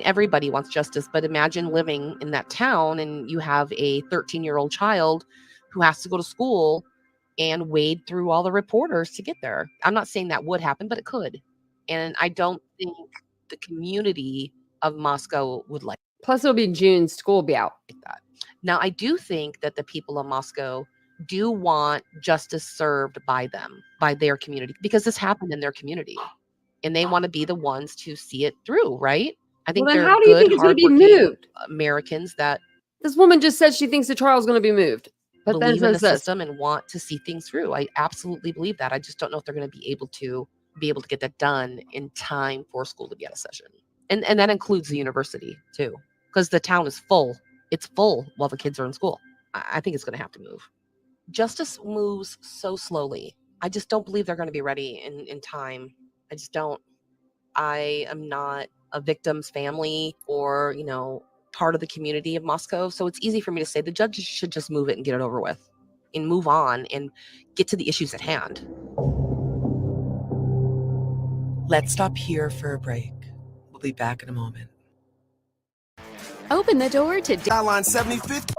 Speaker 9: everybody wants justice, but imagine living in that town and you have a 13-year-old child who has to go to school and wade through all the reporters to get there. I'm not saying that would happen, but it could. And I don't think the community of Moscow would like
Speaker 1: Plus, it'll be June. School will be out.
Speaker 9: that. Now, I do think that the people of Moscow do want justice served by them, by their community, because this happened in their community. And they want to be the ones to see it through, right? I think
Speaker 1: Well, then
Speaker 9: they're
Speaker 1: how do you
Speaker 9: good,
Speaker 1: think it's going to be
Speaker 9: hardworking
Speaker 1: moved?
Speaker 9: Americans that
Speaker 1: This woman just said she thinks the trial is going to be moved. But then
Speaker 9: believe in the
Speaker 1: says this.
Speaker 9: system and want to see things through. I absolutely believe that. I just don't know if they're going to be able to get that done in time for school to be out of session. And that includes the university too, because the town is full. It's full while the kids are in school. I think it's going to have to move. Justice moves so slowly. I just don't believe they're going to be ready in time. I just don't. I am not a victim's family or, part of the community of Moscow. So it's easy for me to say the judges should just move it and get it over with and move on and get to the issues at hand.
Speaker 10: Let's stop here for a break. We'll be back in a moment.
Speaker 13: Open the door to
Speaker 14: Line 75th.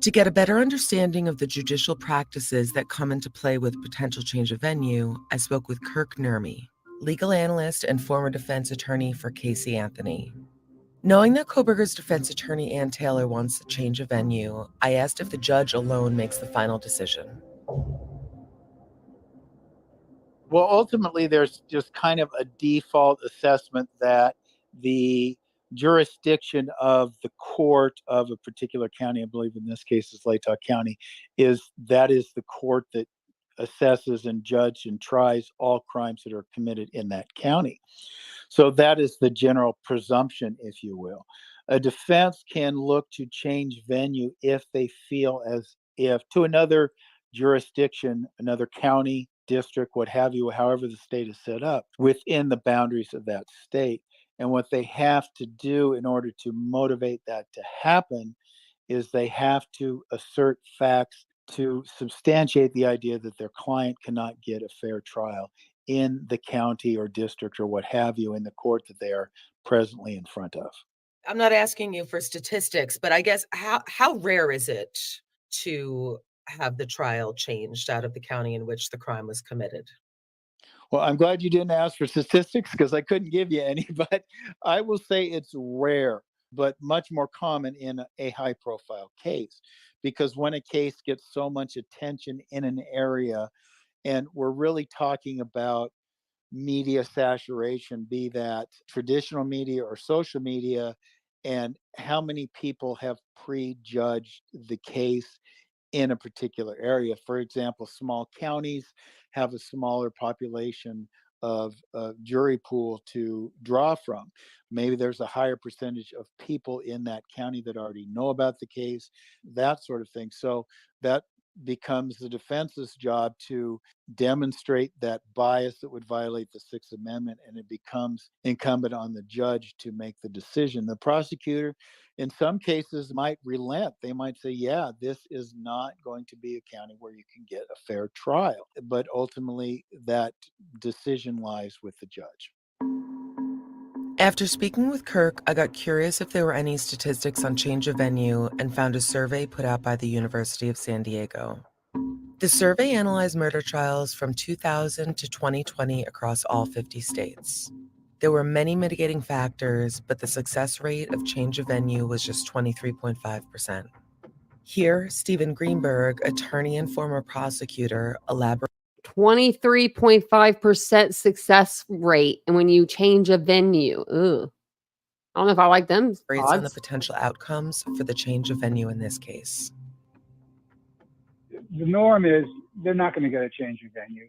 Speaker 10: To get a better understanding of the judicial practices that come into play with potential change of venue, I spoke with Kirk Nurmi, legal analyst and former defense attorney for Casey Anthony. Knowing that Kohberger's defense attorney, Ann Taylor, wants a change of venue, I asked if the judge alone makes the final decision.
Speaker 15: Well, ultimately, there's just kind of a default assessment that the jurisdiction of the court of a particular county, I believe in this case is Latah County, is the court that assesses and judges and tries all crimes that are committed in that county. So that is the general presumption, if you will. A defense can look to change venue if they feel as if to another jurisdiction, another county, district, what have you, however the state is set up, within the boundaries of that state. And what they have to do in order to motivate that to happen is they have to assert facts to substantiate the idea that their client cannot get a fair trial in the county or district or what have you in the court that they are presently in front of.
Speaker 10: I'm not asking you for statistics, but I guess how rare is it to have the trial changed out of the county in which the crime was committed?
Speaker 15: Well, I'm glad you didn't ask for statistics because I couldn't give you any, but I will say it's rare, but much more common in a high profile case. Because when a case gets so much attention in an area, and we're really talking about media saturation, be that traditional media or social media, and how many people have prejudged the case in a particular area. For example, small counties have a smaller population of jury pool to draw from. Maybe there's a higher percentage of people in that county that already know about the case, that sort of thing. So that becomes the defense's job to demonstrate that bias that would violate the Sixth Amendment, and it becomes incumbent on the judge to make the decision. The prosecutor, in some cases, might relent. They might say, yeah, this is not going to be a county where you can get a fair trial. But ultimately, that decision lies with the judge.
Speaker 10: After speaking with Kirk, I got curious if there were any statistics on change of venue and found a survey put out by the University of San Diego. The survey analyzed murder trials from 2000 to 2020 across all 50 states. There were many mitigating factors, but the success rate of change of venue was just 23.5%. Here, Stephen Greenberg, attorney and former prosecutor, elaborates.
Speaker 1: 23.5% success rate. And when you change a venue, I don't know if I like them odds.
Speaker 10: On the potential outcomes for the change of venue in this case.
Speaker 13: The norm is they're not going to get a change of venue,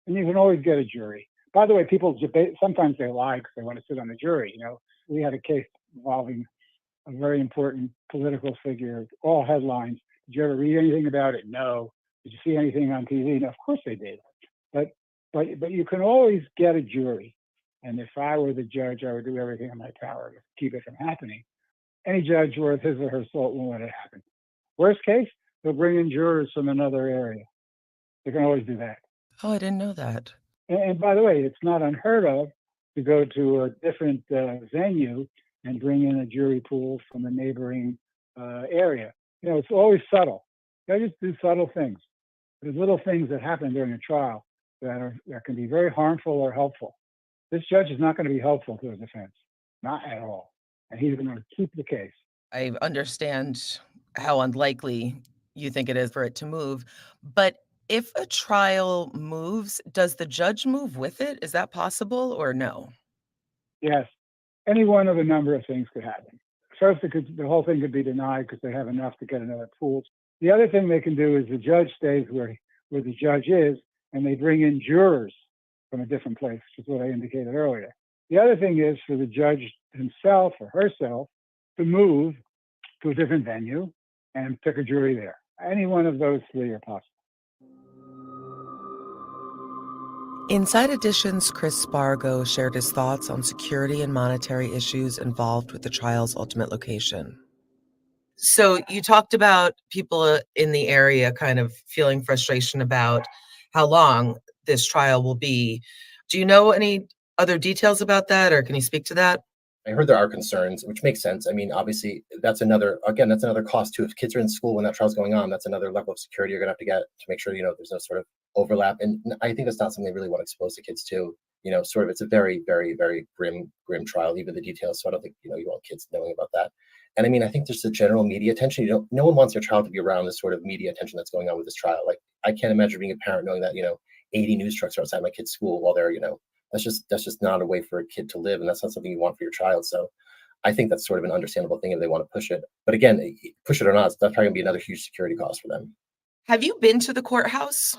Speaker 13: and you can always get a jury. By the way, people debate, sometimes they lie because they want to sit on the jury. You know, we had a case involving a very important political figure, all headlines. Did you ever read anything about it? No. Did you see anything on TV? No, of course they did. But you can always get a jury. And if I were the judge, I would do everything in my power to keep it from happening. Any judge worth his or her salt won't let it happen. Worst case, they'll bring in jurors from another area. They can always do that.
Speaker 10: Oh, I didn't know that.
Speaker 13: And by the way, it's not unheard of to go to a different venue and bring in a jury pool from a neighboring area. You know, it's always subtle. Judges do subtle things. There's little things that happen during a trial that can be very harmful or helpful. This judge is not going to be helpful to the defense, not at all. And he's going to keep the case.
Speaker 10: I understand how unlikely you think it is for it to move, but if a trial moves, does the judge move with it? Is that possible or no?
Speaker 13: Yes. Any one of a number of things could happen. First, the whole thing could be denied because they have enough to get another pool. The other thing they can do is the judge stays where the judge is, and they bring in jurors from a different place, which is what I indicated earlier. The other thing is for the judge himself or herself to move to a different venue and pick a jury there. Any one of those three are possible.
Speaker 10: Inside Edition's Chris Spargo shared his thoughts on security and monetary issues involved with the trial's ultimate location. So you talked about people in the area kind of feeling frustration about how long this trial will be. Do you know any other details about that, or can you speak to that?
Speaker 14: I heard there are concerns, which makes sense. I mean, obviously, that's another cost too. If kids are in school when that trial's going on, that's another level of security you're going to have to get to make sure, there's no sort of overlap. And I think that's not something they really want to expose the kids to. It's a very, very, very grim trial, even the details. So I don't think, you want kids knowing about that. And I mean, I think there's a general media attention. No one wants their child to be around this sort of media attention that's going on with this trial. Like, I can't imagine being a parent knowing that, 80 news trucks are outside my kid's school while they're, that's just not a way for a kid to live. And that's not something you want for your child. So I think that's sort of an understandable thing if they want to push it. But again, push it or not, that's probably gonna be another huge security cost for them.
Speaker 10: Have you been to the courthouse?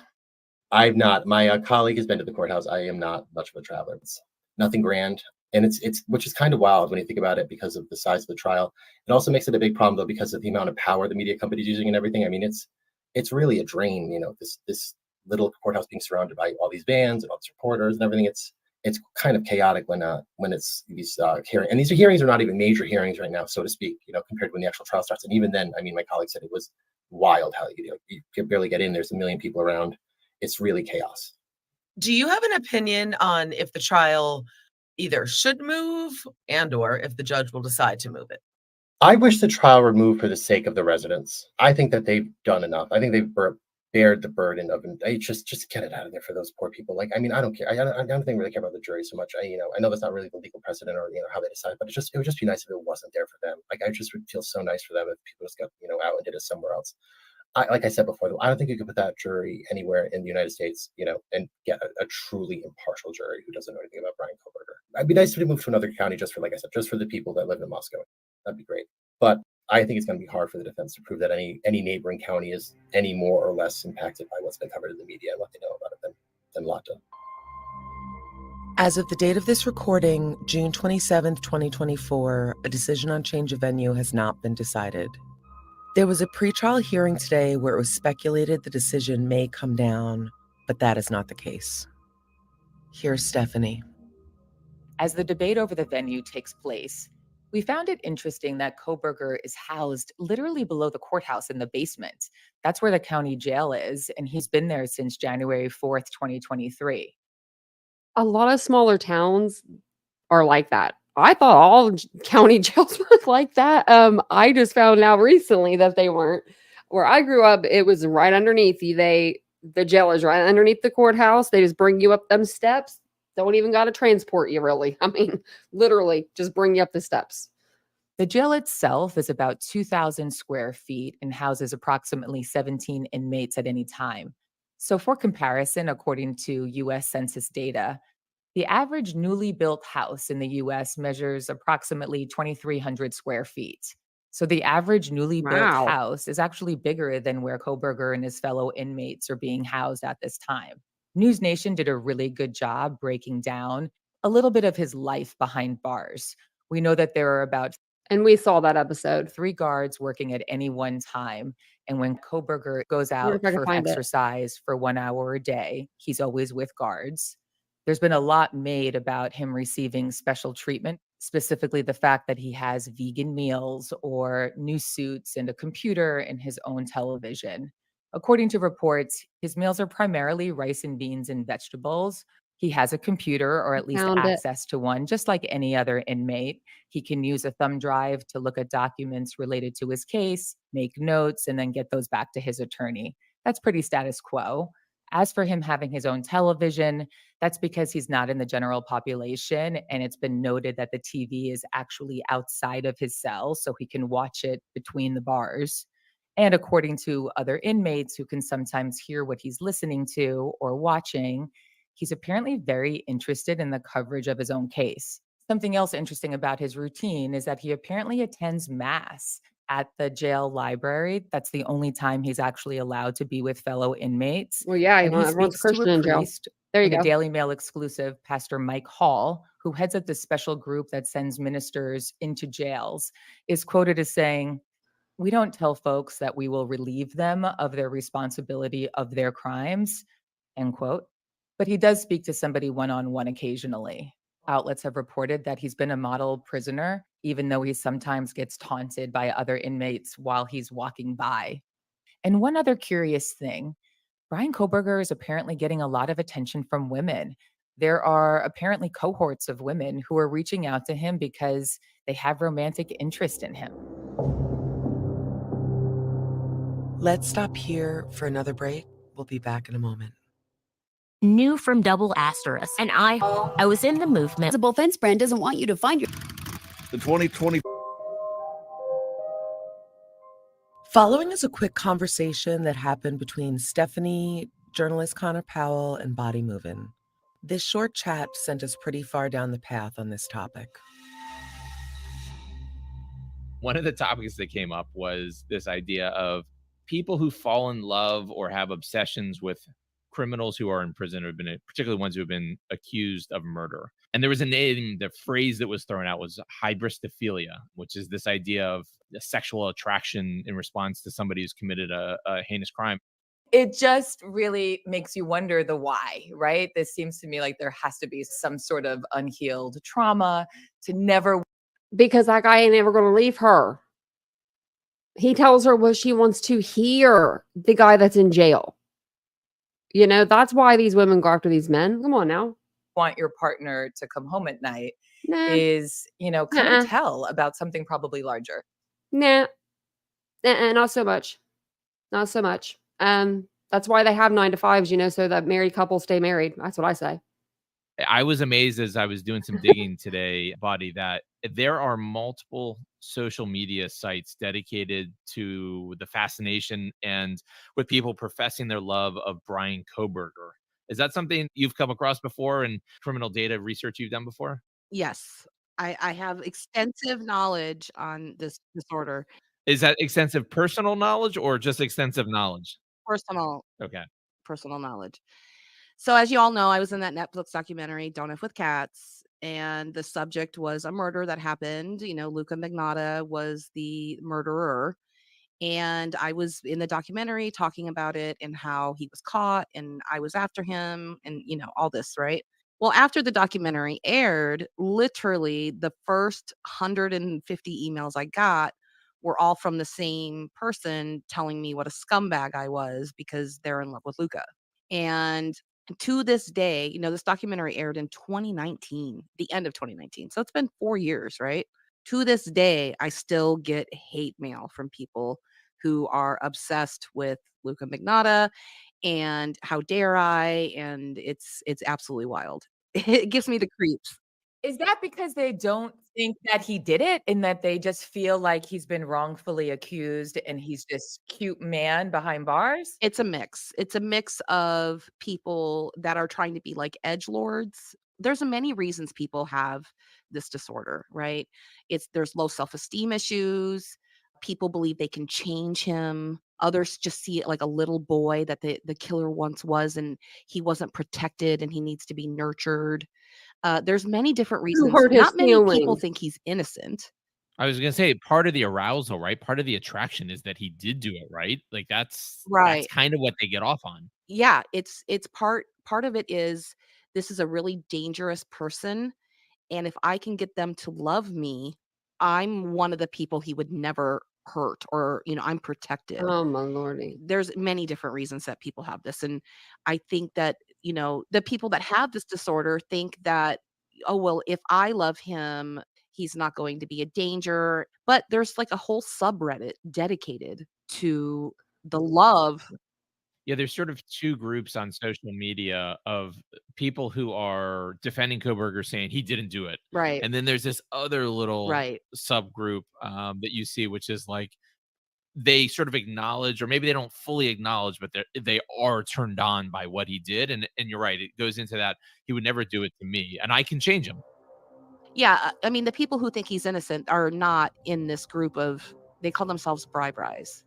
Speaker 14: I've not. My colleague has been to the courthouse. I am not much of a traveler. It's nothing grand. And it's which is kind of wild when you think about it because of the size of the trial. It also makes it a big problem though, because of the amount of power the media company's using and everything. I mean, it's really a drain, this little courthouse being surrounded by all these vans and all these reporters and everything. it's kind of chaotic when it's these hearings. And these hearings are not even major hearings right now, so to speak, compared to when the actual trial starts. And even then, I mean, my colleague said it was wild how you can barely get in. There's a million people around. It's really chaos.
Speaker 10: Do you have an opinion on if the trial either should move or if the judge will decide to move it?
Speaker 14: I wish the trial were moved for the sake of the residents. I think that they've done enough. I think they've bared the burden of just get it out of there for those poor people. Like, I mean, I don't care. I don't think really care about the jury so much. I know that's not really the legal precedent or how they decide, but it would just be nice if it wasn't there for them. Like, I just would feel so nice for them if people just got out and did it somewhere else. Like I said before, though, I don't think you could put that jury anywhere in the United States, and get a truly impartial jury who doesn't know anything about Bryan Kohberger. It'd be nice to move to another county just for, like I said, just for the people that live in Moscow. That'd be great. But I think it's going to be hard for the defense to prove that any neighboring county is any more or less impacted by what's been covered in the media and what they know about it than Latah.
Speaker 10: As of the date of this recording, June 27th, 2024, a decision on change of venue has not been decided. There was a pretrial hearing today where it was speculated the decision may come down, but that is not the case. Here's Stephanie.
Speaker 12: As the debate over the venue takes place, we found it interesting that Kohberger is housed literally below the courthouse in the basement. That's where the county jail is, and he's been there since January 4th, 2023.
Speaker 1: A lot of smaller towns are like that. I thought all county jails were like that. I just found out recently that they weren't. Where I grew up, it was right underneath you. The jail is right underneath the courthouse. They just bring you up them steps. Don't even got to transport you, really. I mean, literally, just bring you up the steps.
Speaker 12: The jail itself is about 2,000 square feet and houses approximately 17 inmates at any time. So for comparison, according to U.S. Census data, the average newly built house in the U.S. measures approximately 2,300 square feet. So the average newly built house is actually bigger than where Kohberger and his fellow inmates are being housed at this time. News Nation did a really good job breaking down a little bit of his life behind bars. We know that there are about
Speaker 1: And we saw that episode.
Speaker 12: 3 guards working at any one time. And when Kohberger goes out for exercise for 1 hour a day, he's always with guards. There's been a lot made about him receiving special treatment, specifically the fact that he has vegan meals or new suits and a computer and his own television. According to reports, his meals are primarily rice and beans and vegetables. He has a computer or at least access to one, just like any other inmate. He can use a thumb drive to look at documents related to his case, make notes, and then get those back to his attorney. That's pretty status quo. As for him having his own television, that's because he's not in the general population, and it's been noted that the TV is actually outside of his cell, so he can watch it between the bars. And according to other inmates who can sometimes hear what he's listening to or watching, he's apparently very interested in the coverage of his own case. Something else interesting about his routine is that he apparently attends mass at the jail library. That's the only time he's actually allowed to be with fellow inmates.
Speaker 1: Well, yeah,
Speaker 12: And he
Speaker 1: everyone's
Speaker 12: speaks to
Speaker 1: Christian
Speaker 12: a
Speaker 1: in jail.
Speaker 12: priest
Speaker 1: There you
Speaker 12: in
Speaker 1: go.
Speaker 12: a Daily Mail exclusive, Pastor Mike Hall, who heads up this special group that sends ministers into jails, is quoted as saying, "We don't tell folks that we will relieve them of their responsibility of their crimes," end quote. But he does speak to somebody one-on-one occasionally. Outlets have reported that he's been a model prisoner, even though he sometimes gets taunted by other inmates while he's walking by. And one other curious thing, Bryan Kohberger is apparently getting a lot of attention from women. There are apparently cohorts of women who are reaching out to him because they have romantic interest in him.
Speaker 10: Let's stop here for another break. We'll be back in a moment.
Speaker 16: New from Double Asterisk, and I was in the movement. The fence brand doesn't want you to find your.
Speaker 17: The 2020.
Speaker 10: Following is a quick conversation that happened between Stephanie, journalist Connor Powell, and Body Movin'. This short chat sent us pretty far down the path on this topic.
Speaker 8: One of the topics that came up was this idea of people who fall in love or have obsessions with criminals who are in prison, have been, particularly ones who have been accused of murder. And there was a name, the phrase that was thrown out was hybristophilia, which is this idea of a sexual attraction in response to somebody who's committed a heinous crime.
Speaker 12: It just really makes you wonder the why, right? This seems to me like there has to be some sort of unhealed trauma to never.
Speaker 1: Because that guy ain't ever going to leave her. He tells her what she wants to hear, the guy that's in jail. You know, that's why these women go after these men. Come on now.
Speaker 12: Want your partner to come home at night
Speaker 1: Nah.
Speaker 12: is, kind
Speaker 1: Nuh-uh.
Speaker 12: of tell about something probably larger.
Speaker 1: Nah. Not so much. Not so much. That's why they have 9-to-5s, so that married couples stay married. That's what I say.
Speaker 8: I was amazed as I was doing some digging today, Buddy, that there are multiple social media sites dedicated to the fascination and with people professing their love of Bryan Kohberger. Is that something you've come across before in criminal data research you've done before?
Speaker 9: Yes, I have extensive knowledge on this disorder.
Speaker 8: Is that extensive personal knowledge or just extensive knowledge?
Speaker 9: Personal
Speaker 8: Okay.
Speaker 9: personal knowledge. So as you all know, I was in that Netflix documentary, Don't F with Cats, and the subject was a murder that happened. Luca Magnotta was the murderer. And I was in the documentary talking about it and how he was caught and I was after him and, all this, right? Well, after the documentary aired, literally the first 150 emails I got were all from the same person telling me what a scumbag I was because they're in love with Luca. And to this day, this documentary aired in 2019, the end of 2019. So it's been 4 years, right? To this day, I still get hate mail from people who are obsessed with Luca Magnotta and how dare I, and it's absolutely wild. It gives me the creeps.
Speaker 12: Is that because they don't think that he did it and that they just feel like he's been wrongfully accused and he's this cute man behind bars?
Speaker 9: It's a mix. It's a mix of people that are trying to be like edgelords. There's many reasons people have this disorder, right? There's low self-esteem issues. People believe they can change him. Others just see it like a little boy that the killer once was, and he wasn't protected and he needs to be nurtured. There's many different
Speaker 1: Who
Speaker 9: reasons.
Speaker 1: hurt his
Speaker 9: Not many people
Speaker 1: feelings?
Speaker 9: think he's innocent.
Speaker 8: I was gonna say part of the arousal, right? Part of the attraction is that he did do it, right? Like that's
Speaker 9: Right.
Speaker 8: kind of what they get off on.
Speaker 9: Yeah, it's part of it is this is a really dangerous person, and if I can get them to love me, I'm one of the people he would never hurt or, I'm protected.
Speaker 1: Oh, my lordy.
Speaker 9: There's many different reasons that people have this, and I think that, the people that have this disorder think that, "Oh, well, if I love him, he's not going to be a danger," but there's, like, a whole subreddit dedicated to the love.
Speaker 8: Yeah, there's sort of two groups on social media of people who are defending Kohberger saying he didn't do it.
Speaker 9: Right.
Speaker 8: And then there's this other little
Speaker 9: Right.
Speaker 8: subgroup that you see, which is like they sort of acknowledge, or maybe they don't fully acknowledge, but they are turned on by what he did. And you're right, it goes into that he would never do it to me, and I can change him.
Speaker 9: Yeah, I mean, the people who think he's innocent are not in this group of they call themselves bribes.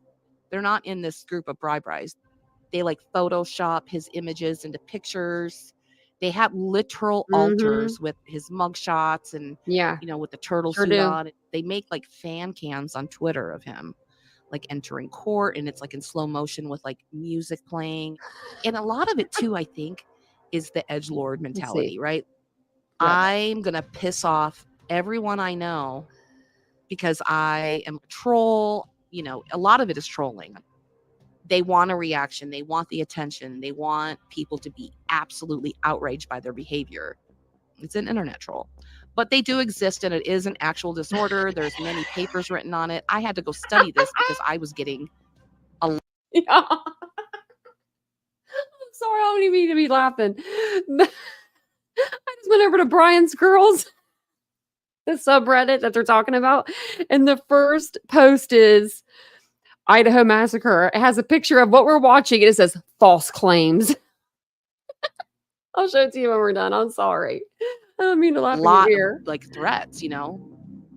Speaker 9: They're not in this group of bribes. They like Photoshop his images into pictures. They have literal altars with his mugshots and,
Speaker 1: Yeah.
Speaker 9: with the turtle
Speaker 1: Sure
Speaker 9: suit
Speaker 1: do.
Speaker 9: on. They make like fan cams on Twitter of him, like entering court, and it's like in slow motion with like music playing. And a lot of it too, I think, is the edgelord mentality, right?
Speaker 1: Yeah.
Speaker 9: I'm gonna piss off everyone I know because I am a troll. A lot of it is trolling. They want a reaction. They want the attention. They want people to be absolutely outraged by their behavior. It's an internet troll. But they do exist, and it is an actual disorder. There's many papers written on it. I had to go study this because I was getting a
Speaker 1: Yeah. I'm sorry, I don't even mean to be laughing. I just went over to Brian's Girls, the subreddit that they're talking about, and the first post is Idaho Massacre. It has a picture of what we're watching, and it says false claims. I'll show it to you when we're done. I'm sorry. I don't mean to laugh in
Speaker 9: lot
Speaker 1: your ear.
Speaker 9: of like threats,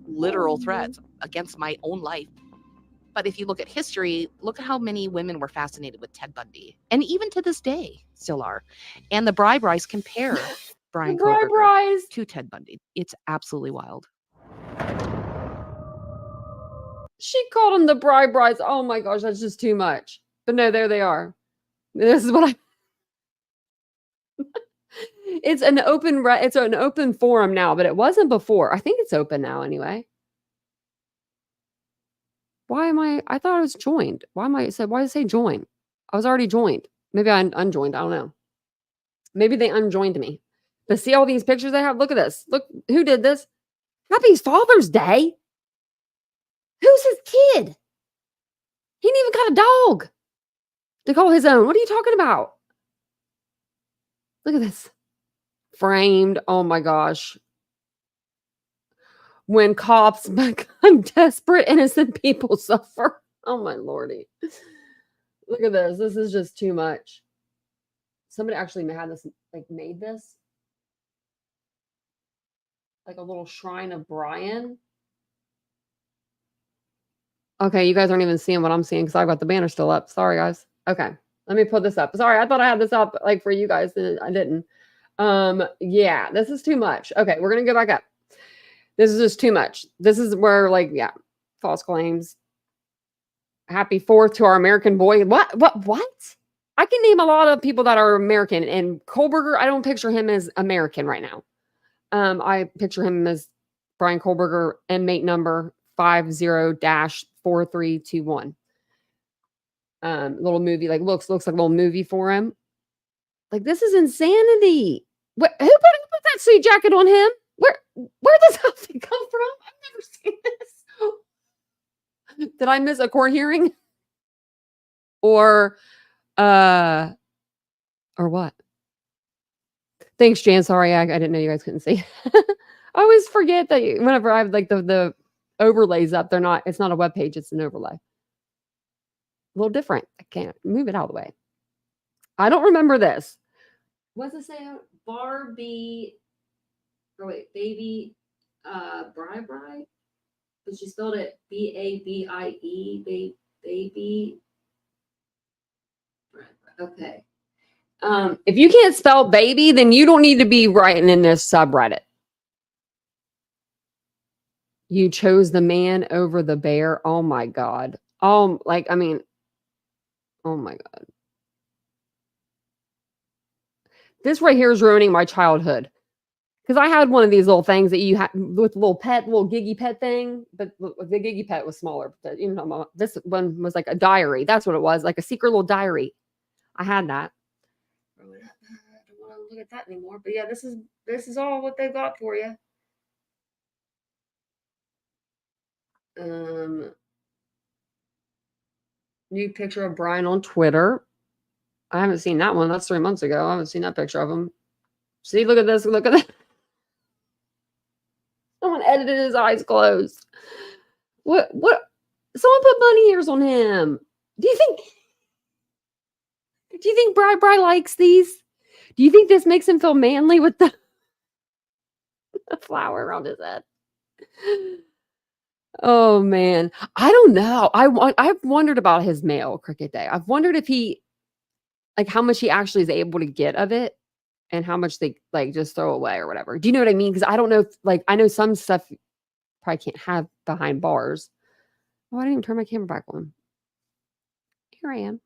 Speaker 9: literal threats against my own life. But if you look at history, look at how many women were fascinated with Ted Bundy, and even to this day still are. And the bribes compare Bryan Kohberger
Speaker 1: Bribes.
Speaker 9: to Ted Bundy. It's absolutely wild.
Speaker 1: She called them the bribes. Oh my gosh, that's just too much. But no, there they are. This is what it's an open forum now, but it wasn't before. I think it's open now anyway. I thought I was joined. Why did it say join? I was already joined. Maybe I unjoined. I don't know. Maybe they unjoined me. But see all these pictures they have? Look at this. Look, who did this? Happy Father's Day. Who's his kid? He ain't even got a dog to call his own. What are you talking about? Look at this. Framed. Oh my gosh. When cops become desperate, innocent people suffer. Oh my lordy. Look at this. This is just too much. Somebody actually made this. Like a little shrine of Bryan. Okay, you guys aren't even seeing what I'm seeing because I've got the banner still up. Sorry, guys. Okay, let me put this up. Sorry, I thought I had this up like for you guys, and I didn't. Yeah, this is too much. Okay, we're gonna go back up. This is just too much. This is where, like, yeah, false claims. Happy 4th to our American boy. What? I can name a lot of people that are American, and Kohberger, I don't picture him as American right now. I picture him as Bryan Kohberger, inmate number 50-4321. Little movie, like looks like a little movie for him. Like, this is insanity. Who put that suit jacket on him? Where does that outfit come from? I've never seen this. Did I miss a court hearing? Or what? Thanks, Jan. Sorry, I didn't know you guys couldn't see. I always forget that whenever I have like the overlays up, it's not a web page, it's an overlay. A little different. I can't move it out of the way. I don't remember this. What's it say? Barbie. Oh wait, baby Bri. But she spelled it Babie, baby. Okay. If you can't spell baby, then you don't need to be writing in this subreddit. You chose the man over the bear. Oh my God. Oh my God. This right here is ruining my childhood. Because I had one of these little things that you had with little Giggy Pet thing, but the Giggy Pet was smaller. But this one was like a diary. That's what it was, like a secret little diary. I had that. I don't want to look at that anymore. But yeah, this is all what they got for you. New picture of Bryan on Twitter. I haven't seen that one. That's 3 months ago. I haven't seen that picture of him. See, look at this. Look at that. Someone edited his eyes closed. What? Someone put bunny ears on him. Do you think Bri likes these? Do you think this makes him feel manly with the flower around his head? Oh man, I don't know. I've wondered about his male cricket day. I've wondered if how much he actually is able to get of it, and how much they just throw away or whatever. Do you know what I mean? Because I don't know if I know some stuff probably can't have behind bars. Oh, I didn't even turn my camera back on. Here I am.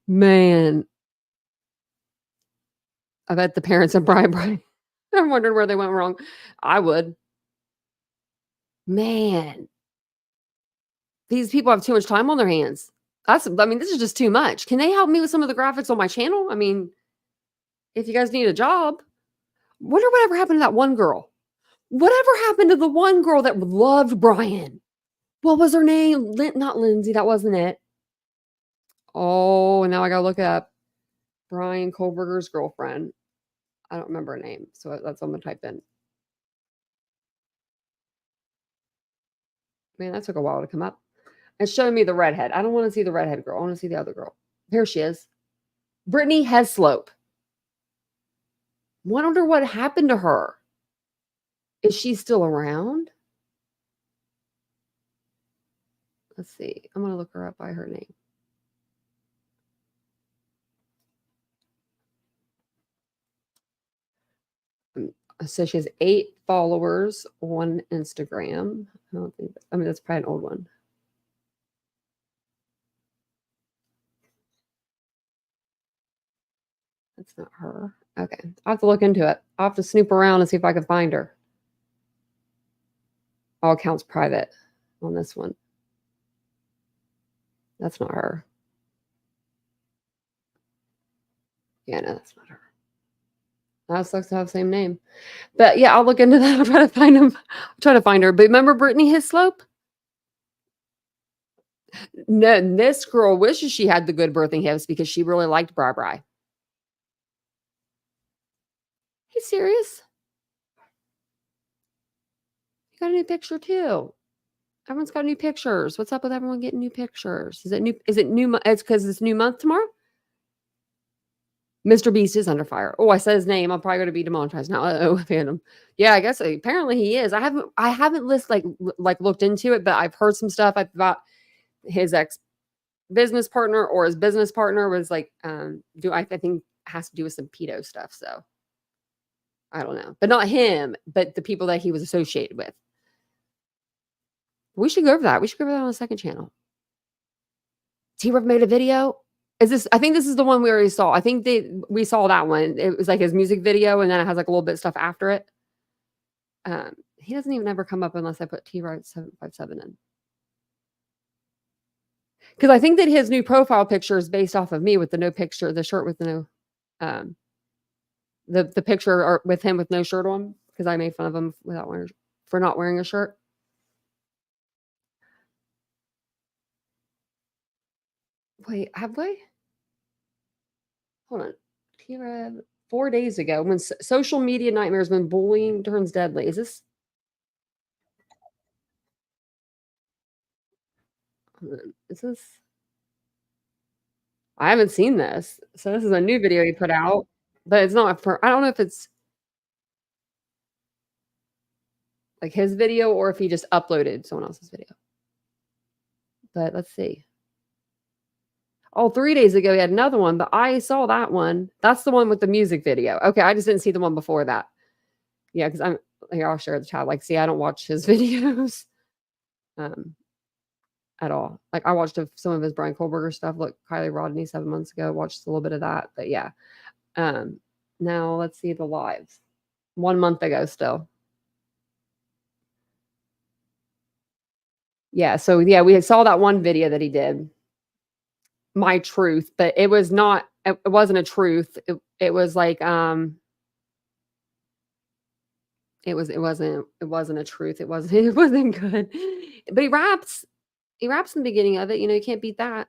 Speaker 1: Man. I bet the parents of Bryan I'm wondering where they went wrong. I would. Man. These people have too much time on their hands. This is just too much. Can they help me with some of the graphics on my channel? I mean, if you guys need a job. Wonder whatever happened to that one girl. Whatever happened to the one girl that loved Bryan? What was her name? Not Lindsay. That wasn't it. Oh, now I got to look up Bryan Kohberger's girlfriend. I don't remember her name. So that's what I'm going to type in. Man, that took a while to come up. It's showing me the redhead. I don't want to see the redhead girl. I want to see the other girl. There she is. Brittany Heslope. Wonder what happened to her. Is she still around? Let's see. I'm going to look her up by her name. So she has 8 followers on Instagram. That's probably an old one. That's not her. Okay. I'll have to look into it. I'll have to snoop around and see if I can find her. All accounts private on this one. That's not her. Yeah, no, that's not her. That sucks to have the same name. But yeah, I'll look into that. I'll try to find him. I'll try to find her. But remember Brittany Hislop? No, this girl wishes she had the good birthing hips because she really liked Bri. Hey, serious? You got a new picture too. Everyone's got new pictures. What's up with everyone getting new pictures? Is it new? Is it new? It's because it's new month tomorrow. Mr. Beast is under fire. Oh, I said his name. I'm probably going to be demonetized now. Oh, fandom. Yeah, I guess apparently he is. I haven't looked into it, but I've heard some stuff about his ex business partner or his business partner was like, I think has to do with some pedo stuff. So I don't know, but not him, but the people that he was associated with. We should go over that. We should go over that on the second channel. T-Rev made a video. Is this? I think this is the one we already saw. I think we saw that one. It was like his music video, and then it has like a little bit of stuff after it. He doesn't even ever come up unless I put T-Rev 757 in. Because I think that his new profile picture is based off of me with the no picture, the shirt with the no, the picture with him with no shirt on. Because I made fun of him for not wearing a shirt. Wait, have we? Hold on. T-Rev 4 days ago when social media nightmares when bullying turns deadly. Is this? Is this? I haven't seen this. So this is a new video he put out, but it's not for, I don't know if it's like his video or if he just uploaded someone else's video. But let's see. Oh, 3 days ago, he had another one, but I saw that one. That's the one with the music video. Okay, I just didn't see the one before that. Yeah, because I'm here, I'll share the chat. Like, see, I don't watch his videos at all. Like, I watched some of his Bryan Kohberger stuff. Look, Kylie Rodney 7 months ago, watched a little bit of that. But yeah. Now let's see the lives. 1 month ago still. Yeah, so yeah, we saw that one video that he did. My truth, but it was not, it wasn't a truth. It was like, it wasn't a truth. It wasn't good. But he raps in the beginning of it. You know, you can't beat that.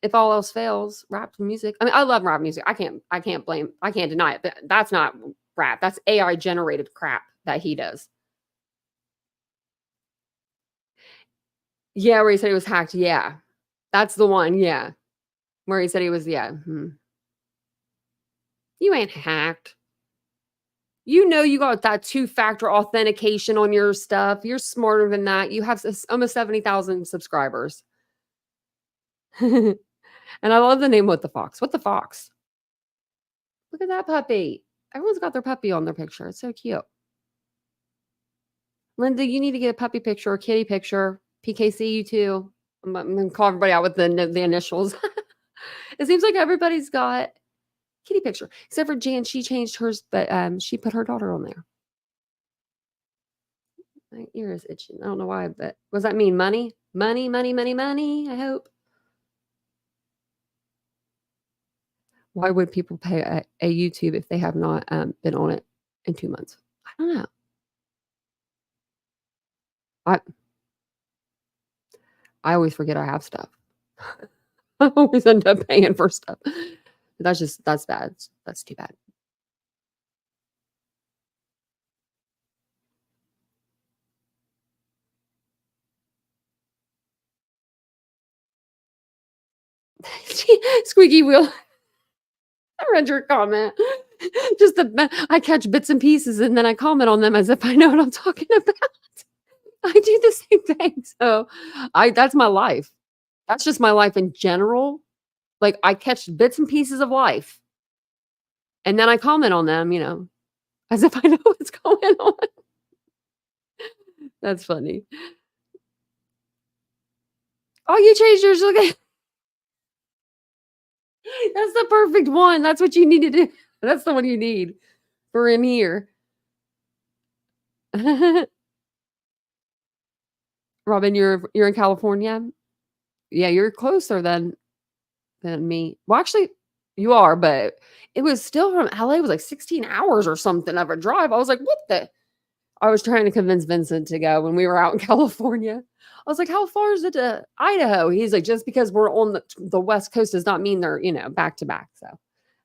Speaker 1: If all else fails, rap music. I mean, I love rap music. I can't deny it, but that's not rap. That's AI generated crap that he does. Yeah, where he said he was hacked. Yeah. That's the one, yeah. Where he said he was, yeah. You ain't hacked. You know you got that two-factor authentication on your stuff. You're smarter than that. You have almost 70,000 subscribers. And I love the name What the Fox. What the Fox? Look at that puppy. Everyone's got their puppy on their picture. It's so cute. Linda, you need to get a puppy picture or kitty picture. PKC, you too. I'm going to call everybody out with the initials. It seems like everybody's got kitty picture. Except for Jan, she changed hers, but she put her daughter on there. My ear is itching. I don't know why, but what does that mean? Money? Money, money, money, money, I hope. Why would people pay a YouTube if they have not been on it in 2 months? I don't know. I always forget I have stuff. I always end up paying for stuff. That's bad. That's too bad. Squeaky wheel. I read your comment. I catch bits and pieces and then I comment on them as if I know what I'm talking about. I do the same thing. So that's my life. That's just my life in general. Like I catch bits and pieces of life. And then I comment on them, you know, as if I know what's going on. That's funny. Oh, you changed yours. Okay. That's the perfect one. That's what you need to do. That's the one you need for him here. Robin, you're in California? Yeah, you're closer than me. Well, actually, you are, but it was still from LA. It was like 16 hours or something of a drive. I was like, what the? I was trying to convince Vincent to go when we were out in California. I was like, how far is it to Idaho? He's like, just because we're on the West Coast does not mean they're, back to back. So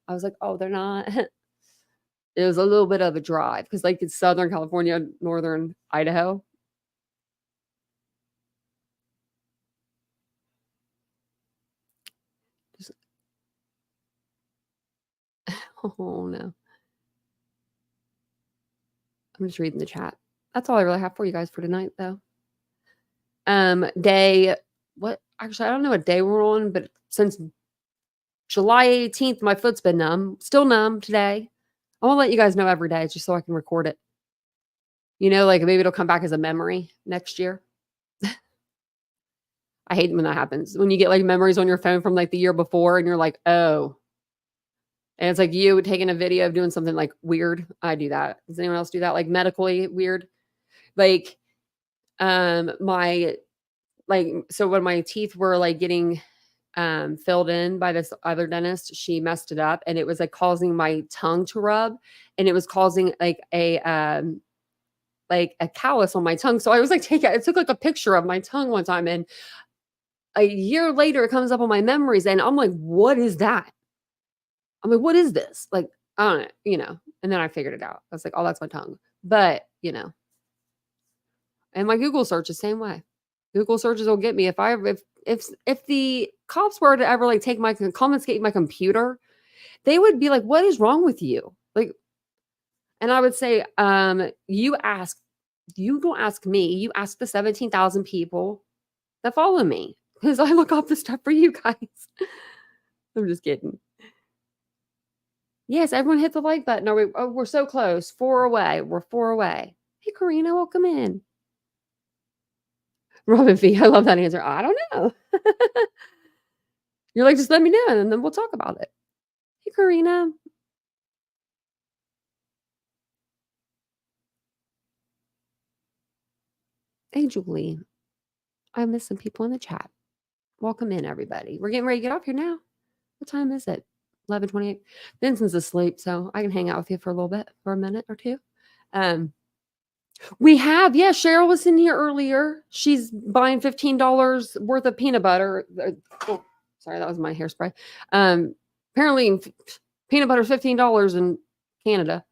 Speaker 1: I was like, oh, they're not. It was a little bit of a drive because like it's Southern California, Northern Idaho. Oh no. I'm just reading the chat. That's all I really have for you guys for tonight though. What actually I don't know what day we're on, but since July 18th, my foot's been numb. Still numb today. I want to let you guys know every day just so I can record it. Like maybe it'll come back as a memory next year. I hate when that happens. When you get like memories on your phone from like the year before and you're like, oh. And it's like you taking a video of doing something like weird. I do that. Does anyone else do that? Like medically weird? Like, so when my teeth were like getting filled in by this other dentist, she messed it up and it was like causing my tongue to rub and it was causing like a callus on my tongue. So I was like, I took like a picture of my tongue one time and a year later it comes up on my memories and I'm like, what is that? I'm like, what is this? Like, I don't know, and then I figured it out. I was like, oh, that's my tongue. But, and my Google search is the same way. Google searches will get me. If the cops were to ever like confiscate my computer, they would be like, what is wrong with you? Like, and I would say, you don't ask me, you ask the 17,000 people that follow me because I look up the stuff for you guys. I'm just kidding. Yes, everyone hit the like button. We're so close. 4 away. We're 4 away. Hey, Karina, welcome in. Robin V, I love that answer. I don't know. You're like, just let me know, and then we'll talk about it. Hey, Karina. Hey, Julie. I missed some people in the chat. Welcome in, everybody. We're getting ready to get off here now. What time is it? 11:28. Vincent's asleep, so I can hang out with you for a little bit, for a minute or two. Cheryl was in here earlier. She's buying $15 worth of peanut butter. Oh, sorry, that was my hairspray. Apparently peanut butter is $15 in Canada.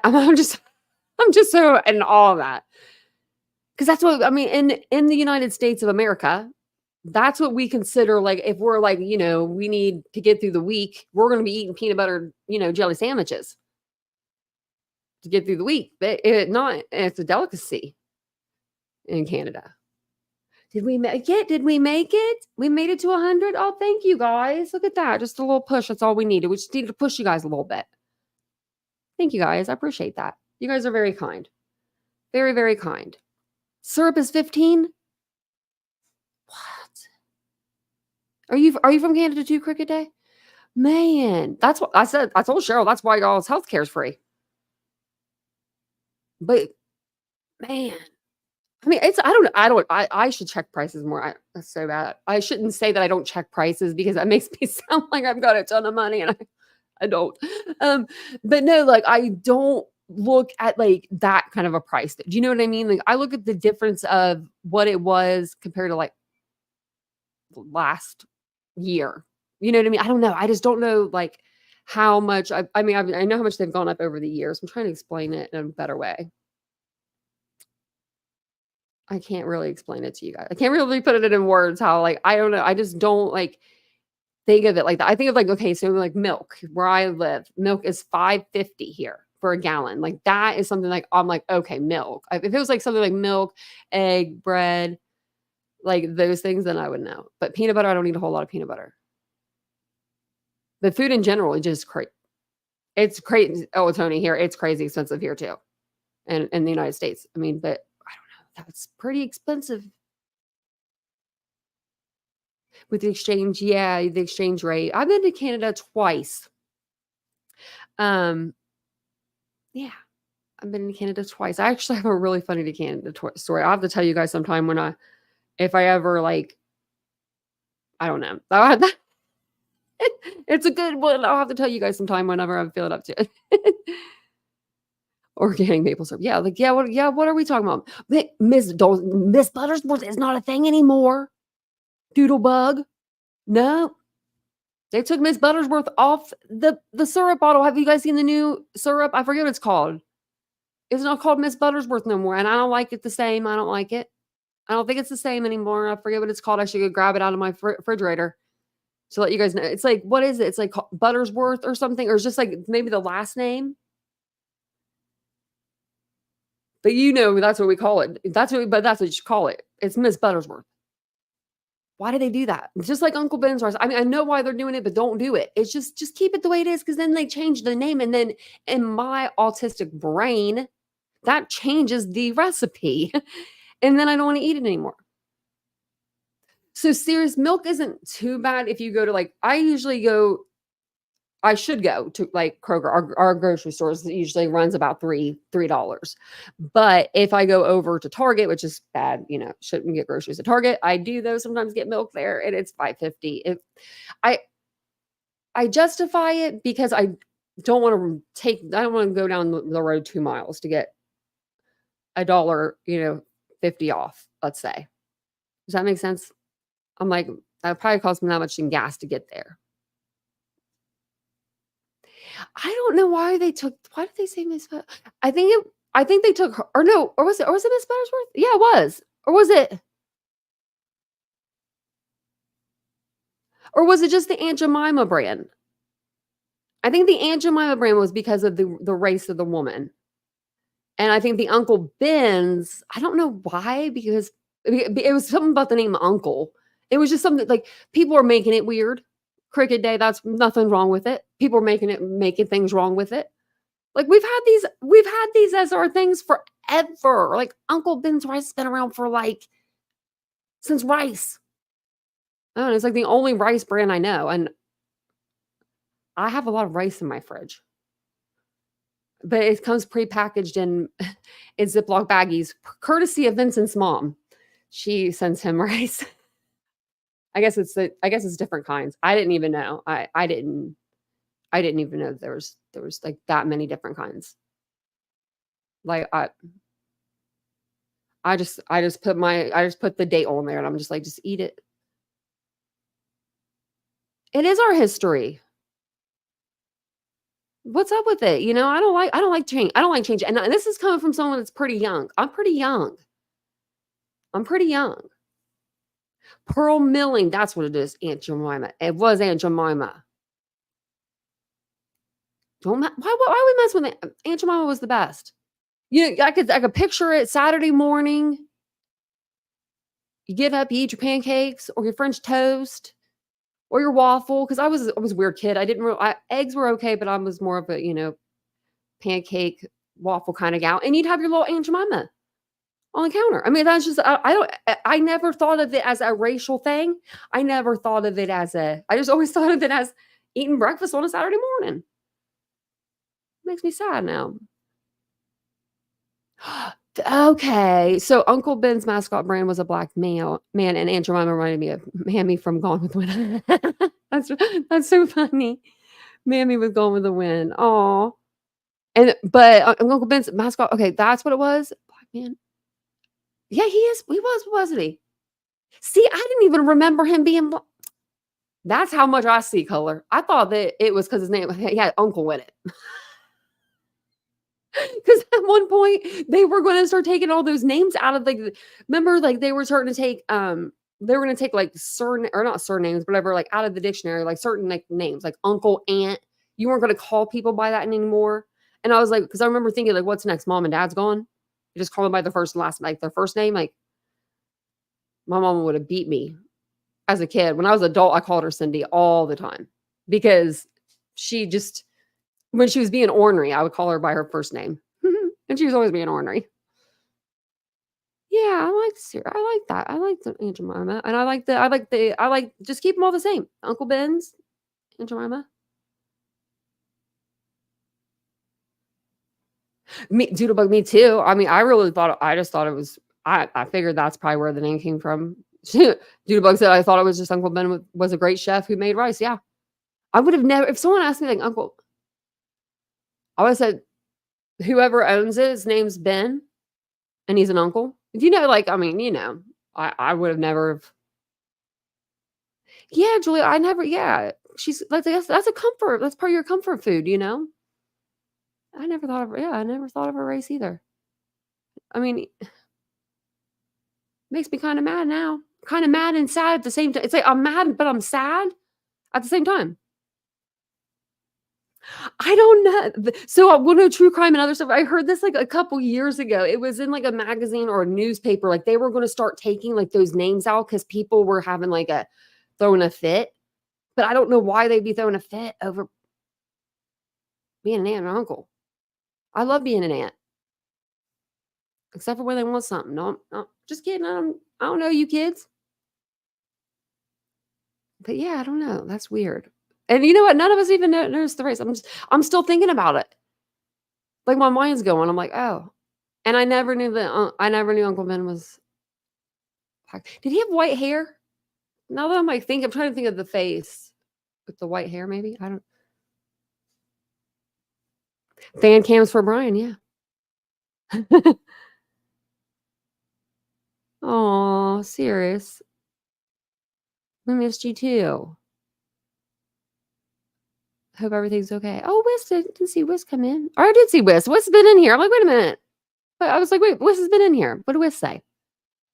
Speaker 1: I'm just so in awe of that. Because that's what in the United States of America. That's what we consider like if we're like, we need to get through the week, we're going to be eating peanut butter, jelly sandwiches to get through the week. But it's a delicacy in Canada. Did we make it? We made it to 100. Oh, thank you guys. Look at that. Just a little push. That's all we needed. We just needed to push you guys a little bit. Thank you guys. I appreciate that. You guys are very kind. Very, very kind. Syrup is 15. Are you from Canada too, Cricket Day? Man, that's what I said. I told Cheryl that's why y'all's healthcare is free. But man, I should check prices more. That's so bad. I shouldn't say that I don't check prices because that makes me sound like I've got a ton of money and I don't. But no, like I don't look at like that kind of a price. Do you know what I mean? Like I look at the difference of what it was compared to like last year. You know what I mean? I don't know. I just don't know like how much I know how much they've gone up over the years. I'm trying to explain it in a better way. I can't really explain it to you guys. I can't really put it in words how like I don't know. I just don't like think of it like that. I think of like, okay, so like milk where I live, milk is $5.50 here for a gallon. Like that is something like I'm like, okay, milk. If it was like something like milk, egg, bread, like those things, then I would know. But peanut butter, I don't need a whole lot of peanut butter. But food in general is just crazy. It's crazy. Oh, Tony, here, it's crazy expensive here too. And in the United States. I mean, but I don't know. That's pretty expensive. with the exchange. Yeah, the exchange rate. I've been to Canada twice. Yeah, I've been to Canada twice. I actually have a really funny to Canada story. I'll have to tell you guys sometime if I ever like, I don't know. It's a good one. I'll have to tell you guys sometime whenever I feel it up to it. Organic maple syrup. Yeah, like what are we talking about? Miss Buttersworth is not a thing anymore. Doodlebug. No. They took Miss Buttersworth off the syrup bottle. Have you guys seen the new syrup? I forget what it's called. It's not called Miss Buttersworth no more. And I don't like it the same. I don't like it. I don't think it's the same anymore. I forget what it's called. I should go grab it out of my refrigerator to let you guys know. It's like, what is it? It's like Buttersworth or something, or it's just like maybe the last name. But that's what we call it. That's what you call it. It's Miss Buttersworth. Why do they do that? It's just like Uncle Ben's rice. I mean, I know why they're doing it, but don't do it. It's just keep it the way it is, because then they change the name. And then in my autistic brain, that changes the recipe. And then I don't want to eat it anymore. So serious, milk isn't too bad if you go to I should go to like Kroger. Our grocery stores usually runs about $3. But if I go over to Target, which is bad, shouldn't get groceries at Target. I do though sometimes get milk there, and it's $5.50. I justify it because I don't want to go down the road 2 miles to get $1, 50 off, let's say. Does that make sense? I'm like, that probably cost me that much in gas to get there. I don't know why did they say Miss Buttersworth? I think they took her, or was it Miss Buttersworth? Yeah, it was. Or was it just the Aunt Jemima brand? I think the Aunt Jemima brand was because of the race of the woman. And I think the Uncle Ben's, I don't know why, because it was something about the name Uncle. It was just something like people are making it weird. Cricket Day, that's nothing wrong with it. People are making things wrong with it. Like we've had these as our things forever. Like Uncle Ben's rice has been around for since rice. I don't know, it's like the only rice brand I know. And I have a lot of rice in my fridge. But it comes prepackaged in Ziploc baggies, courtesy of Vincent's mom. She sends him rice. I guess it's different kinds. I didn't even know. I didn't even know there was like that many different kinds. Like I just put the date on there, and I'm just like, just eat it. It is our history. What's up with it? I don't like change. I don't like change. And this is coming from someone that's pretty young. I'm pretty young. Pearl milling, that's what it is, Aunt Jemima. It was Aunt Jemima. Why we mess with it? Aunt Jemima was the best. I could picture it Saturday morning. You get up, you eat your pancakes or your French toast or your waffle. Because I was a weird kid. Eggs were okay, but I was more of a, pancake waffle kind of gal. And you'd have your little Aunt Jemima on the counter. I mean, that's just, I never thought of it as a racial thing. I never thought of it I just always thought of it as eating breakfast on a Saturday morning. Makes me sad now. Okay. So Uncle Ben's mascot brand was a black man, and Aunt Jemima reminded me of Mammy from Gone with the Wind. That's so funny. Mammy was Gone with the Wind. Aw. But Uncle Ben's mascot, okay, that's what it was. Black man. Yeah, he was, wasn't he? See, I didn't even remember him being That's how much I see color. I thought that it was because his name, he had uncle in it. Because at one point they were going to start taking all those names out of remember, they were starting to take, they were going to take not surnames, whatever, out of the dictionary, certain names, like uncle, aunt. You weren't going to call people by that anymore. And I was like, because I remember thinking, what's next? Mom and dad's gone. You just call them by their first and last, their first name. My mom would have beat me as a kid. When I was an adult, I called her Cindy all the time because when she was being ornery, I would call her by her first name. And she was always being ornery. Yeah, I like I like that. I like the Aunt Jemima, and I like just keep them all the same. Uncle Ben's, Aunt Jemima. Doodlebug, me too. I mean, I just thought it was. I figured that's probably where the name came from. Doodlebug said I thought it was just Uncle Ben was a great chef who made rice. Yeah, I would have never. If someone asked me like Uncle, I would have said whoever owns it, his name's Ben, and he's an uncle. If you know, like, I mean, I would have never. Yeah, Julia, I never. Yeah, she's like that's a comfort. That's part of your comfort food. I never thought of her. Yeah, I never thought of a race either. I mean, makes me kind of mad now. Kind of mad and sad at the same time. It's like I'm mad, but I'm sad at the same time. I don't know. So one of true crime and other stuff. I heard this like a couple years ago. It was in like a magazine or a newspaper. Like they were going to start taking like those names out because people were having like throwing a fit. But I don't know why they'd be throwing a fit over being an aunt and uncle. I love being an aunt. Except for when they want something. No, just kidding. I don't know you kids. But yeah, I don't know. That's weird. And you know what? None of us even noticed the race. I'm still thinking about it. Like my mind's going. I'm like, oh. And I never knew Uncle Ben was black. Did he have white hair? Now that I'm trying to think of the face with the white hair, maybe. I don't. Fan cams for Bryan, yeah. Oh, serious. I missed you too. Hope everything's okay. Oh, Wiz didn't see Wiz come in. Or I did see Wiz. Wiz has been in here. I'm like, wait a minute. But I was like, wait, Wiz has been in here. What did Wiz say?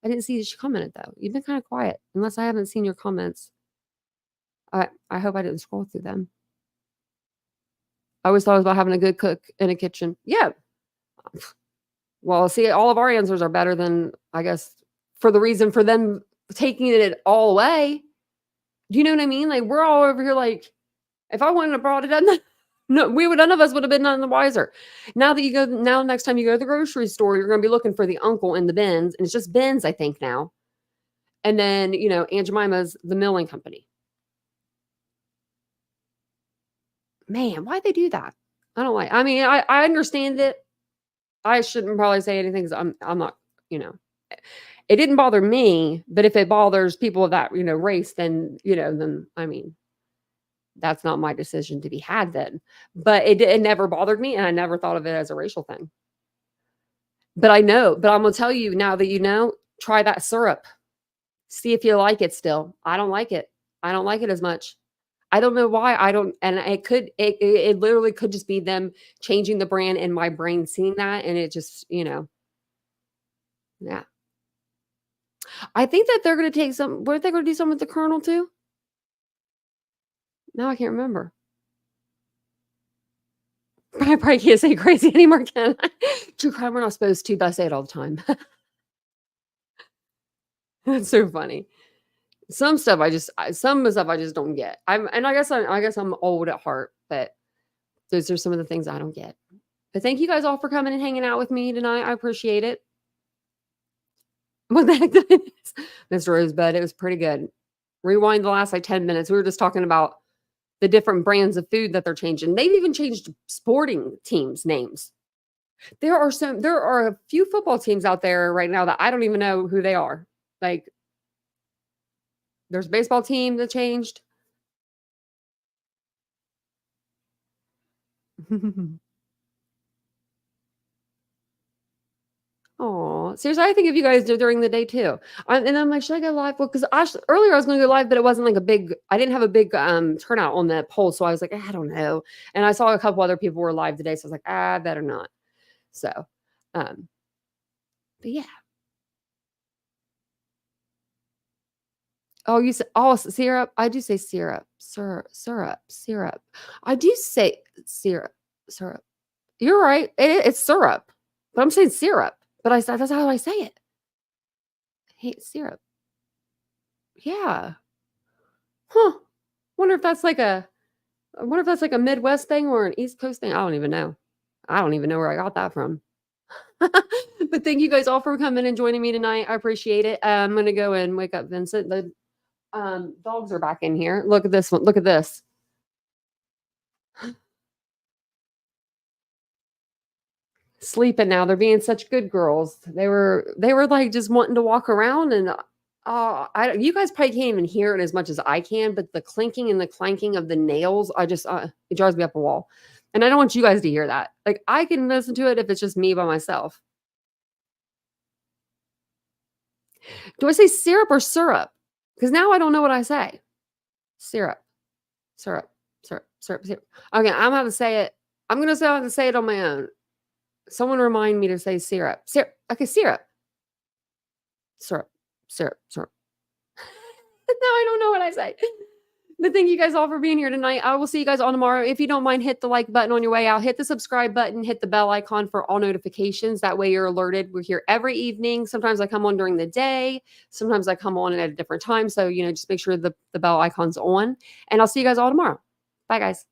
Speaker 1: I didn't see that she commented though. You've been kind of quiet, unless I haven't seen your comments. I hope I didn't scroll through them. I always thought it was about having a good cook in a kitchen. Yeah. Well, see, all of our answers are better than, I guess, for the reason for them taking it all away. Do you know what I mean? Like, we're all over here like, if I wouldn't have brought it up, none of us would have been none the wiser. Now next time you go to the grocery store, you're going to be looking for the uncle in the bins. And it's just bins, I think, now. And then, Aunt Jemima's the milling company. Man, why'd they do that? I don't like. I mean, I understand it. I shouldn't probably say anything because I'm not, it didn't bother me, but if it bothers people of that, race, then, then, I mean, that's not my decision to be had then. But it never bothered me, and I never thought of it as a racial thing. But I'm going to tell you now that try that syrup. See if you like it still. I don't like it. I don't like it as much. I don't know why. And it literally could just be them changing the brand and my brain seeing that, and it just, yeah. I think that they're going to take weren't they going to do something with the Colonel too? Now I can't remember. I probably can't say crazy anymore, can I? True crime, we're not supposed to, but I say it all the time. That's so funny. Some of the stuff I just don't get. I guess I'm old at heart, but those are some of the things I don't get. But thank you guys all for coming and hanging out with me tonight. I appreciate it. What the heck did I miss? Mr. Rosebud, it was pretty good. Rewind the last 10 minutes. We were just talking about the different brands of food that they're changing. They've even changed sporting teams' names. There are a few football teams out there right now that I don't even know who they are. Like, there's a baseball team that changed. Oh, seriously, I think if you guys do during the day too. And I'm like, should I go live? Well, because earlier I was going to go live, but it wasn't like I didn't have a big turnout on the poll. So I was like, I don't know. And I saw a couple other people were live today. So I was like, I better not. So, but yeah. Oh, you said, syrup. I do say syrup, syrup. I do say syrup. You're right. It's syrup, but I'm saying syrup. But that's how I say it. I hate syrup. Yeah. Huh. Wonder if that's like a Midwest thing or an East Coast thing. I don't even know. I don't even know where I got that from. But thank you guys all for coming and joining me tonight. I appreciate it. I'm going to go and wake up Vincent. The dogs are back in here. Look at this one. Look at this. Sleeping now. They're being such good girls. They were like just wanting to walk around, and you guys probably can't even hear it as much as I can, but the clinking and the clanking of the nails, it drives me up a wall. And I don't want you guys to hear that. Like, I can listen to it if it's just me by myself. Do I say syrup or syrup? Because now I don't know what I say. Syrup. Okay, I'm going to say it. I'm going to have to say it on my own. Someone remind me to say syrup. Okay, syrup. Syrup. Now I don't know what I say. But thank you guys all for being here tonight. I will see you guys all tomorrow. If you don't mind, hit the like button on your way out. Hit the subscribe button. Hit the bell icon for all notifications. That way you're alerted. We're here every evening. Sometimes I come on during the day. Sometimes I come on at a different time. So, just make sure the bell icon's on. And I'll see you guys all tomorrow. Bye, guys.